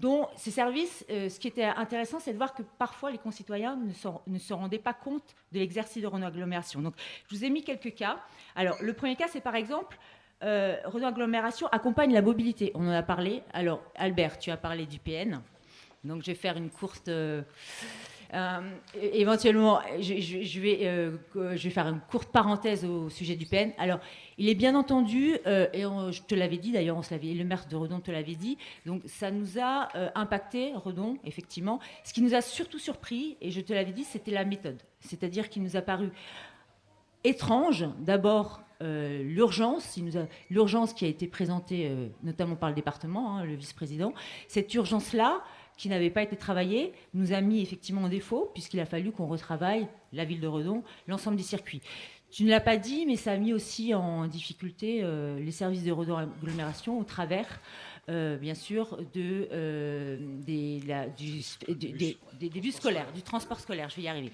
dont ces services, ce qui était intéressant, c'est de voir que parfois les concitoyens ne se rendaient pas compte de l'exercice de Redon Agglomération. Donc, je vous ai mis quelques cas. Alors, le premier cas, c'est par exemple Redon Agglomération accompagne la mobilité. On en a parlé. Alors, Albert, tu as parlé du PN. Donc, je vais faire une courte... éventuellement, je vais faire une courte parenthèse au sujet du PN. Alors, il est bien entendu, je te l'avais dit d'ailleurs, le maire de Redon te l'avait dit, donc ça nous a impacté, Redon, effectivement. Ce qui nous a surtout surpris, et je te l'avais dit, c'était la méthode. C'est-à-dire qu'il nous a paru étrange, d'abord, l'urgence qui a été présentée notamment par le département, le vice-président. Cette urgence-là, qui n'avait pas été travaillée, nous a mis effectivement en défaut, puisqu'il a fallu qu'on retravaille, la ville de Redon, l'ensemble des circuits. Tu ne l'as pas dit, mais ça a mis aussi en difficulté les services de Redon Agglomération au travers, bien sûr, des bus scolaires, du transport scolaire. Je vais y arriver.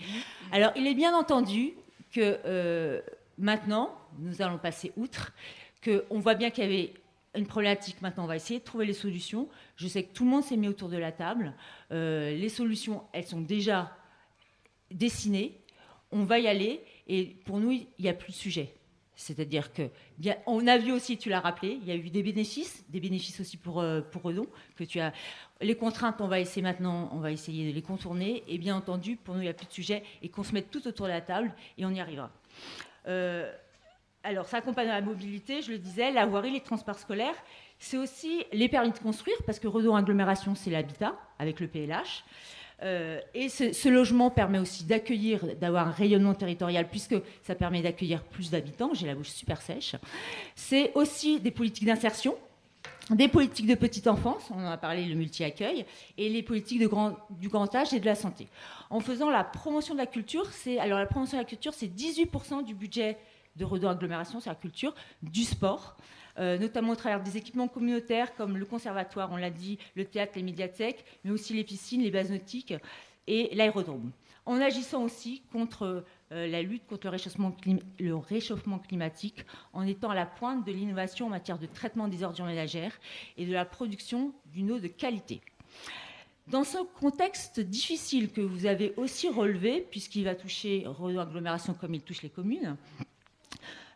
Alors, il est bien entendu que maintenant, nous allons passer outre, qu'on voit bien qu'il y avait une problématique. Maintenant, on va essayer de trouver les solutions. Je sais que tout le monde s'est mis autour de la table. Les solutions, elles sont déjà dessinées. On va y aller. Et pour nous, il n'y a plus de sujet. C'est-à-dire que, bien, on a vu aussi, tu l'as rappelé, il y a eu des bénéfices aussi pour Redon. Les contraintes, on va essayer de les contourner. Et bien entendu, pour nous, il n'y a plus de sujet. Et qu'on se mette tout autour de la table et on y arrivera. Alors, ça accompagne la mobilité, je le disais, la voirie, les transports scolaires. C'est aussi les permis de construire, parce que Redon Agglomération, c'est l'habitat, avec le PLH. Et ce logement permet aussi d'avoir un rayonnement territorial, puisque ça permet d'accueillir plus d'habitants. J'ai la bouche super sèche. C'est aussi des politiques d'insertion, des politiques de petite enfance, on en a parlé, le multi-accueil, et les politiques du grand âge et de la santé. En faisant la promotion de la culture, c'est 18% du budget de Redon Agglomération, c'est la culture, du sport, notamment au travers des équipements communautaires comme le conservatoire, on l'a dit, le théâtre, les médiathèques, mais aussi les piscines, les bases nautiques et l'aérodrome. En agissant aussi contre la lutte contre le réchauffement climatique, en étant à la pointe de l'innovation en matière de traitement des ordures ménagères et de la production d'une eau de qualité. Dans ce contexte difficile que vous avez aussi relevé, puisqu'il va toucher Redon Agglomération comme il touche les communes,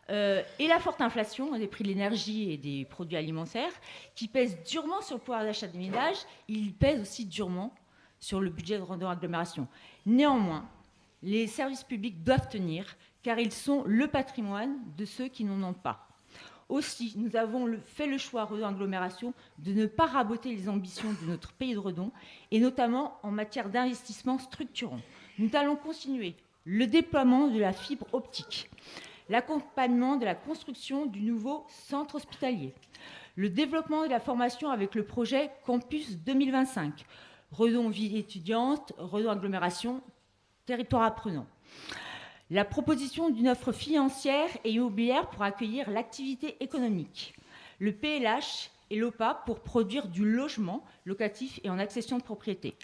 et la forte inflation des prix de l'énergie et des produits alimentaires, qui pèse durement sur le pouvoir d'achat des ménages, il pèse aussi durement sur le budget de Redon Agglomération. Néanmoins, les services publics doivent tenir, car ils sont le patrimoine de ceux qui n'en ont pas. Aussi, nous avons fait le choix, Redon Agglomération, de ne pas raboter les ambitions de notre pays de Redon, et notamment en matière d'investissement structurant. Nous allons continuer le déploiement de la fibre optique, l'accompagnement de la construction du nouveau centre hospitalier, le développement de la formation avec le projet Campus 2025, Redon Ville étudiante, Redon Agglomération, territoire apprenant. La proposition d'une offre financière et immobilière pour accueillir l'activité économique, le PLH et l'OPA pour produire du logement locatif et en accession de propriété.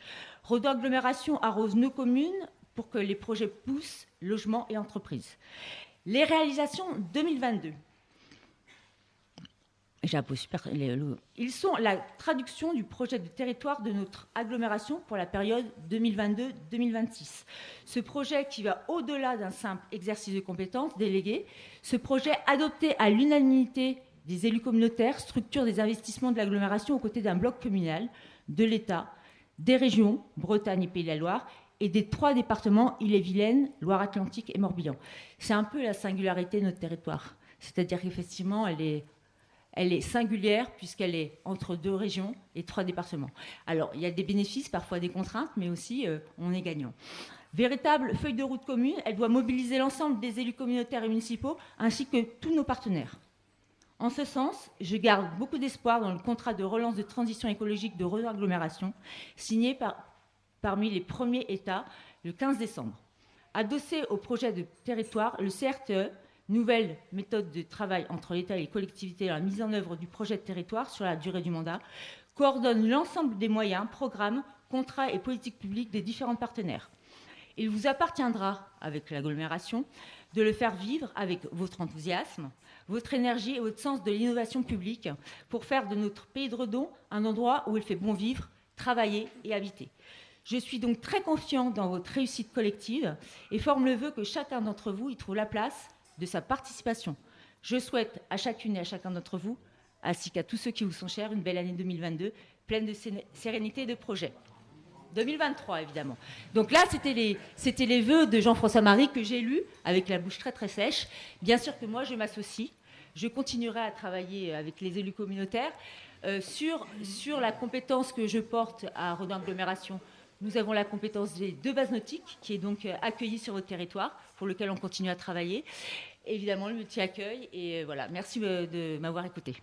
Redon Agglomération arrose nos communes pour que les projets poussent logement et entreprises. Les réalisations 2022. Ils sont la traduction du projet de territoire de notre agglomération pour la période 2022-2026. Ce projet qui va au-delà d'un simple exercice de compétences déléguées, ce projet adopté à l'unanimité des élus communautaires structure des investissements de l'agglomération aux côtés d'un bloc communal, de l'État, des régions, Bretagne et Pays de la Loire, et des 3 départements, Ille-et-Vilaine, Loire-Atlantique et Morbihan. C'est un peu la singularité de notre territoire. C'est-à-dire qu'effectivement, elle est singulière puisqu'elle est entre 2 régions et 3 départements. Alors, il y a des bénéfices, parfois des contraintes, mais aussi on est gagnant. Véritable feuille de route commune, elle doit mobiliser l'ensemble des élus communautaires et municipaux ainsi que tous nos partenaires. En ce sens, je garde beaucoup d'espoir dans le contrat de relance de transition écologique de Redon Agglomération, signé parmi les premiers États le 15 décembre. Adossé au projet de territoire, le CRTE, nouvelle méthode de travail entre l'État et les collectivités dans la mise en œuvre du projet de territoire sur la durée du mandat, coordonne l'ensemble des moyens, programmes, contrats et politiques publiques des différents partenaires. Il vous appartiendra, avec l'agglomération, de le faire vivre avec votre enthousiasme, votre énergie et votre sens de l'innovation publique pour faire de notre pays de Redon un endroit où il fait bon vivre, travailler et habiter. Je suis donc très confiant dans votre réussite collective et forme le vœu que chacun d'entre vous y trouve la place de sa participation. Je souhaite à chacune et à chacun d'entre vous, ainsi qu'à tous ceux qui vous sont chers, une belle année 2022, pleine de sérénité et de projets. 2023, évidemment. Donc là, c'était les vœux de Jean-François Marie que j'ai lus avec la bouche très très sèche. Bien sûr que moi, je m'associe. Je continuerai à travailler avec les élus communautaires sur la compétence que je porte à Redon Agglomération. Nous avons la compétence des 2 bases nautiques, qui est donc accueillie sur votre territoire, pour lequel on continue à travailler. Évidemment, le multi-accueil. Et voilà, merci de m'avoir écouté.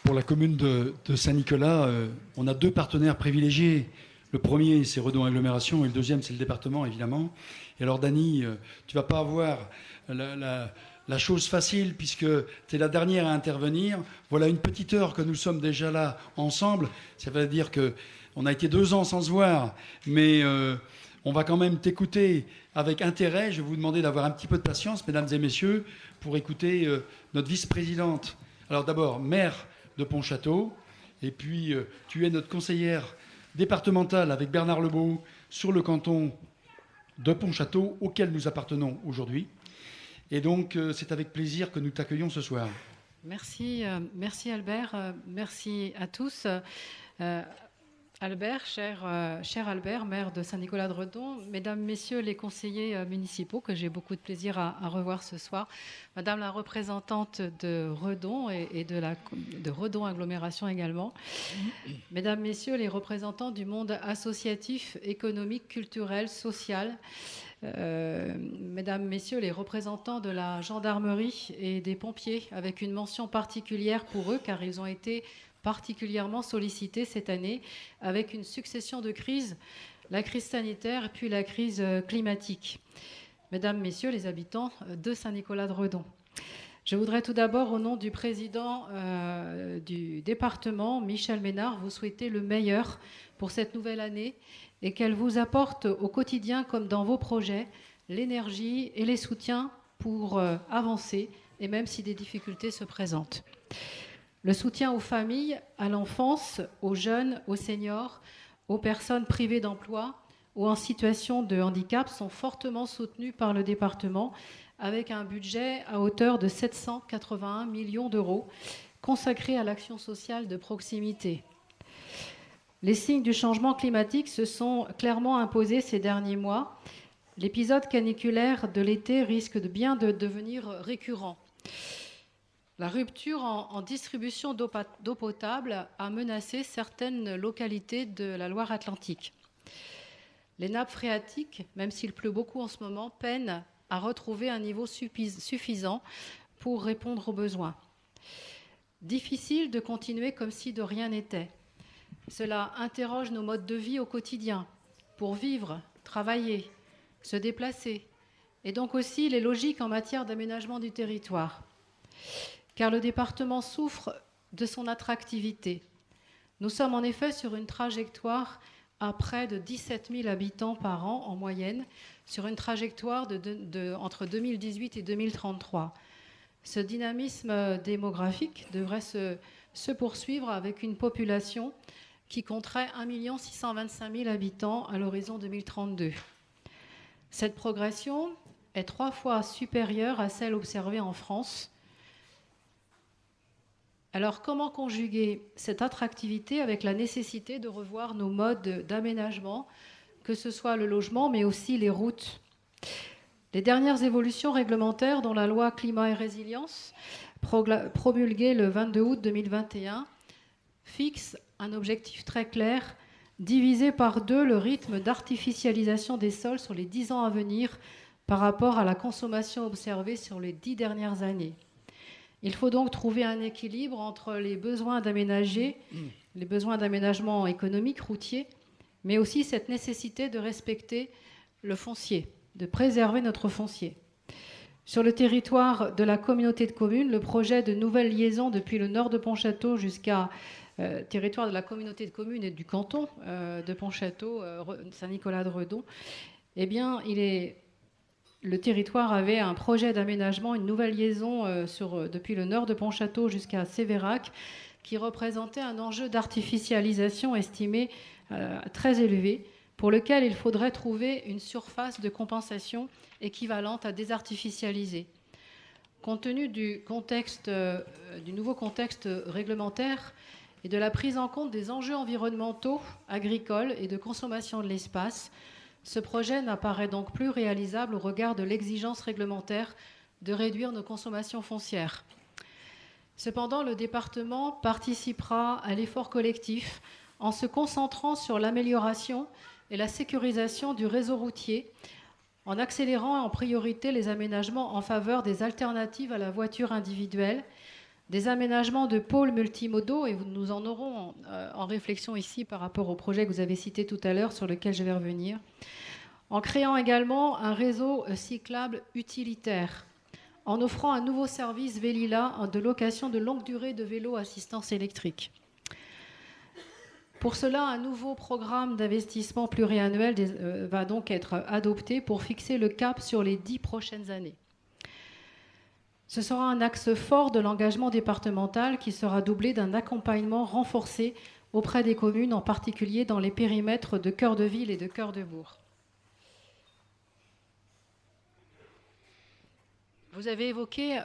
Pour la commune de Saint-Nicolas, on a 2 partenaires privilégiés. Le premier, c'est Redon Agglomération, et le deuxième, c'est le département, évidemment. Et alors, Dany, tu ne vas pas avoir la chose facile, puisque tu es la dernière à intervenir. Voilà une petite heure que nous sommes déjà là ensemble. Ça veut dire qu'on a été 2 ans sans se voir, mais on va quand même t'écouter avec intérêt. Je vais vous demander d'avoir un petit peu de patience, mesdames et messieurs, pour écouter notre vice-présidente. Alors d'abord, maire de Pontchâteau, et puis tu es notre conseillère départementale avec Bernard Lebeau sur le canton de Pontchâteau, auquel nous appartenons aujourd'hui. Et donc, c'est avec plaisir que nous t'accueillons ce soir. Merci, merci Albert, merci à tous. Albert, cher Albert, maire de Saint-Nicolas-de-Redon, mesdames, messieurs les conseillers municipaux, que j'ai beaucoup de plaisir à revoir ce soir, madame la représentante de Redon et de Redon Agglomération également, mesdames, messieurs les représentants du monde associatif, économique, culturel, social, mesdames, messieurs les représentants de la gendarmerie et des pompiers, avec une mention particulière pour eux, car ils ont été particulièrement sollicités cette année, avec une succession de crises, la crise sanitaire puis la crise climatique. Mesdames, messieurs les habitants de Saint-Nicolas-de-Redon, je voudrais tout d'abord, au nom du président du département, Michel Ménard, vous souhaiter le meilleur pour cette nouvelle année et qu'elle vous apporte au quotidien, comme dans vos projets, l'énergie et les soutiens pour avancer, et même si des difficultés se présentent. Le soutien aux familles, à l'enfance, aux jeunes, aux seniors, aux personnes privées d'emploi ou en situation de handicap sont fortement soutenus par le département, avec un budget à hauteur de 781 millions d'euros consacré à l'action sociale de proximité. Les signes du changement climatique se sont clairement imposés ces derniers mois. L'épisode caniculaire de l'été risque de bien de devenir récurrent. La rupture en distribution d'eau potable a menacé certaines localités de la Loire-Atlantique. Les nappes phréatiques, même s'il pleut beaucoup en ce moment, peinent à retrouver un niveau suffisant pour répondre aux besoins. Difficile de continuer comme si de rien n'était. Cela interroge nos modes de vie au quotidien, pour vivre, travailler, se déplacer, et donc aussi les logiques en matière d'aménagement du territoire. Car le département souffre de son attractivité. Nous sommes en effet sur une trajectoire à près de 17 000 habitants par an en moyenne, sur une trajectoire entre 2018 et 2033. Ce dynamisme démographique devrait se poursuivre avec une population qui compterait 1 625 000 habitants à l'horizon 2032. Cette progression est 3 fois supérieure à celle observée en France. Alors, comment conjuguer cette attractivité avec la nécessité de revoir nos modes d'aménagement, que ce soit le logement, mais aussi les routes ? Les dernières évolutions réglementaires, dont la loi Climat et Résilience, promulguée le 22 août 2021, fixent un objectif très clair, diviser par 2 le rythme d'artificialisation des sols sur les 10 ans à venir par rapport à la consommation observée sur les 10 dernières années. Il faut donc trouver un équilibre entre les besoins d'aménager, les besoins d'aménagement économique, routier, mais aussi cette nécessité de respecter le foncier, de préserver notre foncier. Sur le territoire de la communauté de communes, le projet de nouvelle liaison depuis le nord de Pontchâteau jusqu'à territoire de la communauté de communes et du canton de Pontchâteau, Saint-Nicolas-de-Redon, eh bien, le territoire avait un projet d'aménagement, une nouvelle liaison depuis le nord de Pontchâteau jusqu'à Sévérac, qui représentait un enjeu d'artificialisation estimé très élevé, pour lequel il faudrait trouver une surface de compensation équivalente à désartificialiser. Compte tenu du nouveau contexte réglementaire et de la prise en compte des enjeux environnementaux, agricoles et de consommation de l'espace, ce projet n'apparaît donc plus réalisable au regard de l'exigence réglementaire de réduire nos consommations foncières. Cependant, le département participera à l'effort collectif en se concentrant sur l'amélioration et la sécurisation du réseau routier, en accélérant en priorité les aménagements en faveur des alternatives à la voiture individuelle, des aménagements de pôles multimodaux, et nous en aurons en réflexion ici par rapport au projet que vous avez cité tout à l'heure, sur lequel je vais revenir, en créant également un réseau cyclable utilitaire, en offrant un nouveau service Vélila de location de longue durée de vélos assistance électrique. Pour cela, un nouveau programme d'investissement pluriannuel va donc être adopté pour fixer le cap sur les 10 prochaines années. Ce sera un axe fort de l'engagement départemental qui sera doublé d'un accompagnement renforcé auprès des communes, en particulier dans les périmètres de cœur de ville et de cœur de bourg. Vous avez évoqué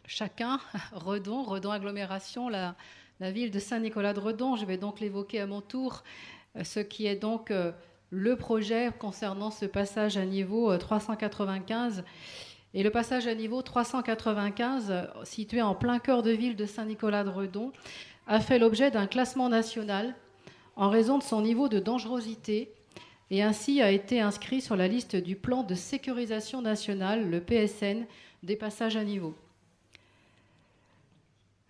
chacun Redon agglomération, la ville de Saint-Nicolas-de-Redon. Je vais donc l'évoquer à mon tour, ce qui est donc le projet concernant ce passage à niveau 395. Et le passage à niveau 395, situé en plein cœur de ville de Saint-Nicolas-de-Redon, a fait l'objet d'un classement national en raison de son niveau de dangerosité et ainsi a été inscrit sur la liste du plan de sécurisation nationale, le PSN, des passages à niveau.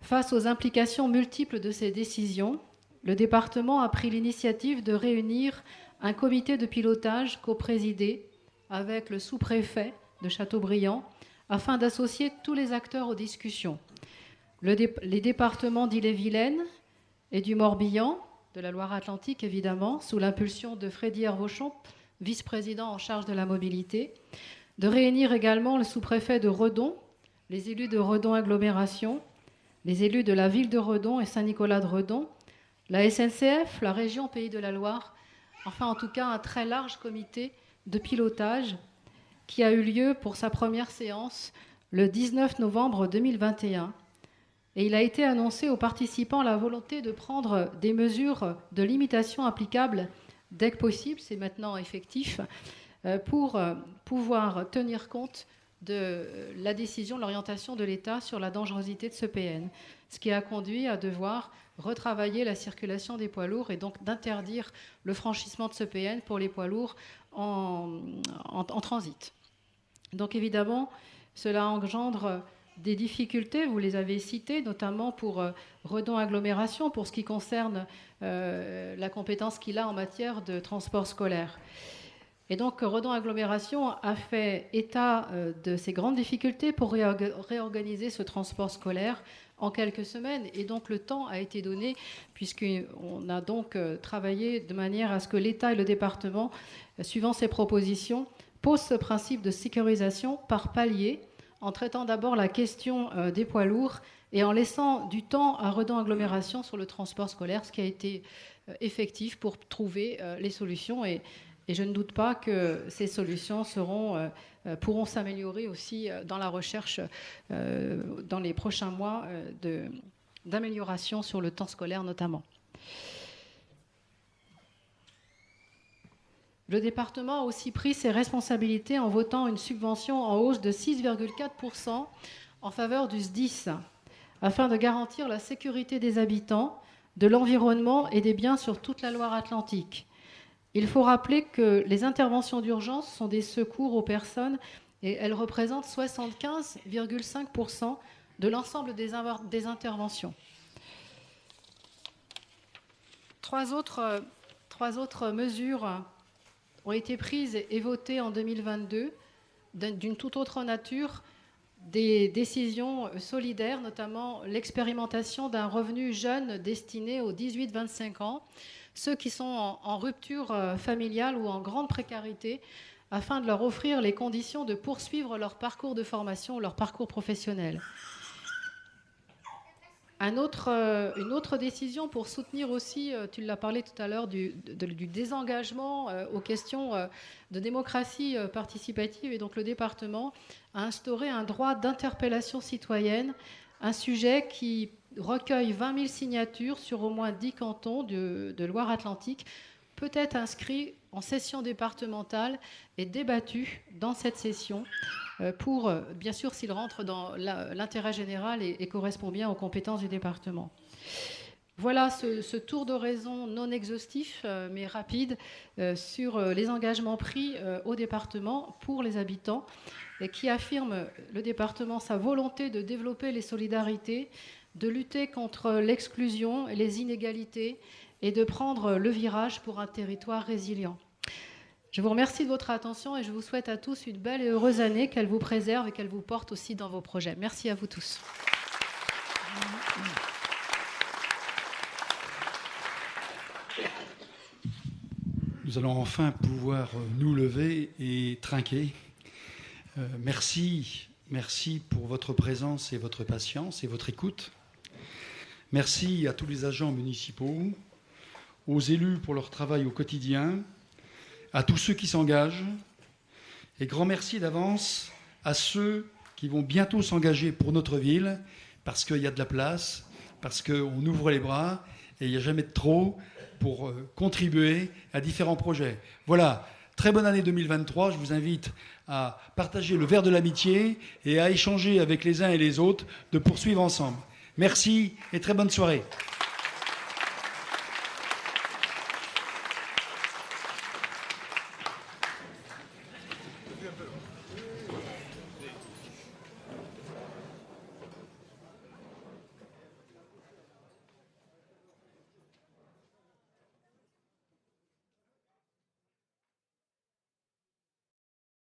Face aux implications multiples de ces décisions, le département a pris l'initiative de réunir un comité de pilotage co-présidé avec le sous-préfet de Châteaubriand, afin d'associer tous les acteurs aux discussions. Les départements d'Ille-et-Vilaine et du Morbihan, de la Loire-Atlantique évidemment, sous l'impulsion de Freddy Hervauchon, vice-président en charge de la mobilité, de réunir également le sous-préfet de Redon, les élus de Redon agglomération, les élus de la ville de Redon et Saint-Nicolas-de-Redon, la SNCF, la région Pays de la Loire, enfin en tout cas un très large comité de pilotage qui a eu lieu pour sa première séance le 19 novembre 2021. Et il a été annoncé aux participants la volonté de prendre des mesures de limitation applicables dès que possible, c'est maintenant effectif, pour pouvoir tenir compte de la décision, de l'orientation de l'État sur la dangerosité de ce PN, ce qui a conduit à devoir retravailler la circulation des poids lourds et donc d'interdire le franchissement de ce PN pour les poids lourds en transit. Donc évidemment, cela engendre des difficultés, vous les avez citées, notamment pour Redon agglomération, pour ce qui concerne la compétence qu'il a en matière de transport scolaire. Et donc Redon agglomération a fait état de ces grandes difficultés pour réorganiser ce transport scolaire en quelques semaines. Et donc le temps a été donné, puisqu'on a donc travaillé de manière à ce que l'État et le département, suivant ces propositions, posent ce principe de sécurisation par palier, en traitant d'abord la question des poids lourds et en laissant du temps à Redon agglomération sur le transport scolaire, ce qui a été effectif pour trouver les solutions. Et je ne doute pas que ces solutions pourront s'améliorer aussi dans la recherche dans les prochains mois d'amélioration sur le temps scolaire notamment. Le département a aussi pris ses responsabilités en votant une subvention en hausse de 6,4% en faveur du SDIS, afin de garantir la sécurité des habitants, de l'environnement et des biens sur toute la Loire-Atlantique. Il faut rappeler que les interventions d'urgence sont des secours aux personnes et elles représentent 75,5% de l'ensemble des interventions. Trois autres mesures ont été prises et votées en 2022 d'une toute autre nature, des décisions solidaires, notamment l'expérimentation d'un revenu jeune destiné aux 18-25 ans, ceux qui sont en rupture familiale ou en grande précarité, afin de leur offrir les conditions de poursuivre leur parcours de formation, leur parcours professionnel. une autre décision pour soutenir aussi, tu l'as parlé tout à l'heure, du désengagement aux questions de démocratie participative. Et donc le département a instauré un droit d'interpellation citoyenne, un sujet qui recueille 20 000 signatures sur au moins 10 cantons de Loire-Atlantique, peut être inscrit en session départementale et débattu dans cette session pour, bien sûr, s'il rentre dans l'intérêt général et correspond bien aux compétences du département. Voilà ce tour d'horizon non exhaustif, mais rapide, sur les engagements pris au département pour les habitants, et qui affirme le département sa volonté de développer les solidarités, de lutter contre l'exclusion et les inégalités, et de prendre le virage pour un territoire résilient. Je vous remercie de votre attention et je vous souhaite à tous une belle et heureuse année, qu'elle vous préserve et qu'elle vous porte aussi dans vos projets. Merci à vous tous. Nous allons enfin pouvoir nous lever et trinquer. Merci pour votre présence et votre patience et votre écoute. Merci à tous les agents municipaux, aux élus pour leur travail au quotidien, à tous ceux qui s'engagent, et grand merci d'avance à ceux qui vont bientôt s'engager pour notre ville, parce qu'il y a de la place, parce qu'on ouvre les bras, et il n'y a jamais de trop pour contribuer à différents projets. Voilà, très bonne année 2023, je vous invite à partager le verre de l'amitié et à échanger avec les uns et les autres, de poursuivre ensemble. Merci et très bonne soirée.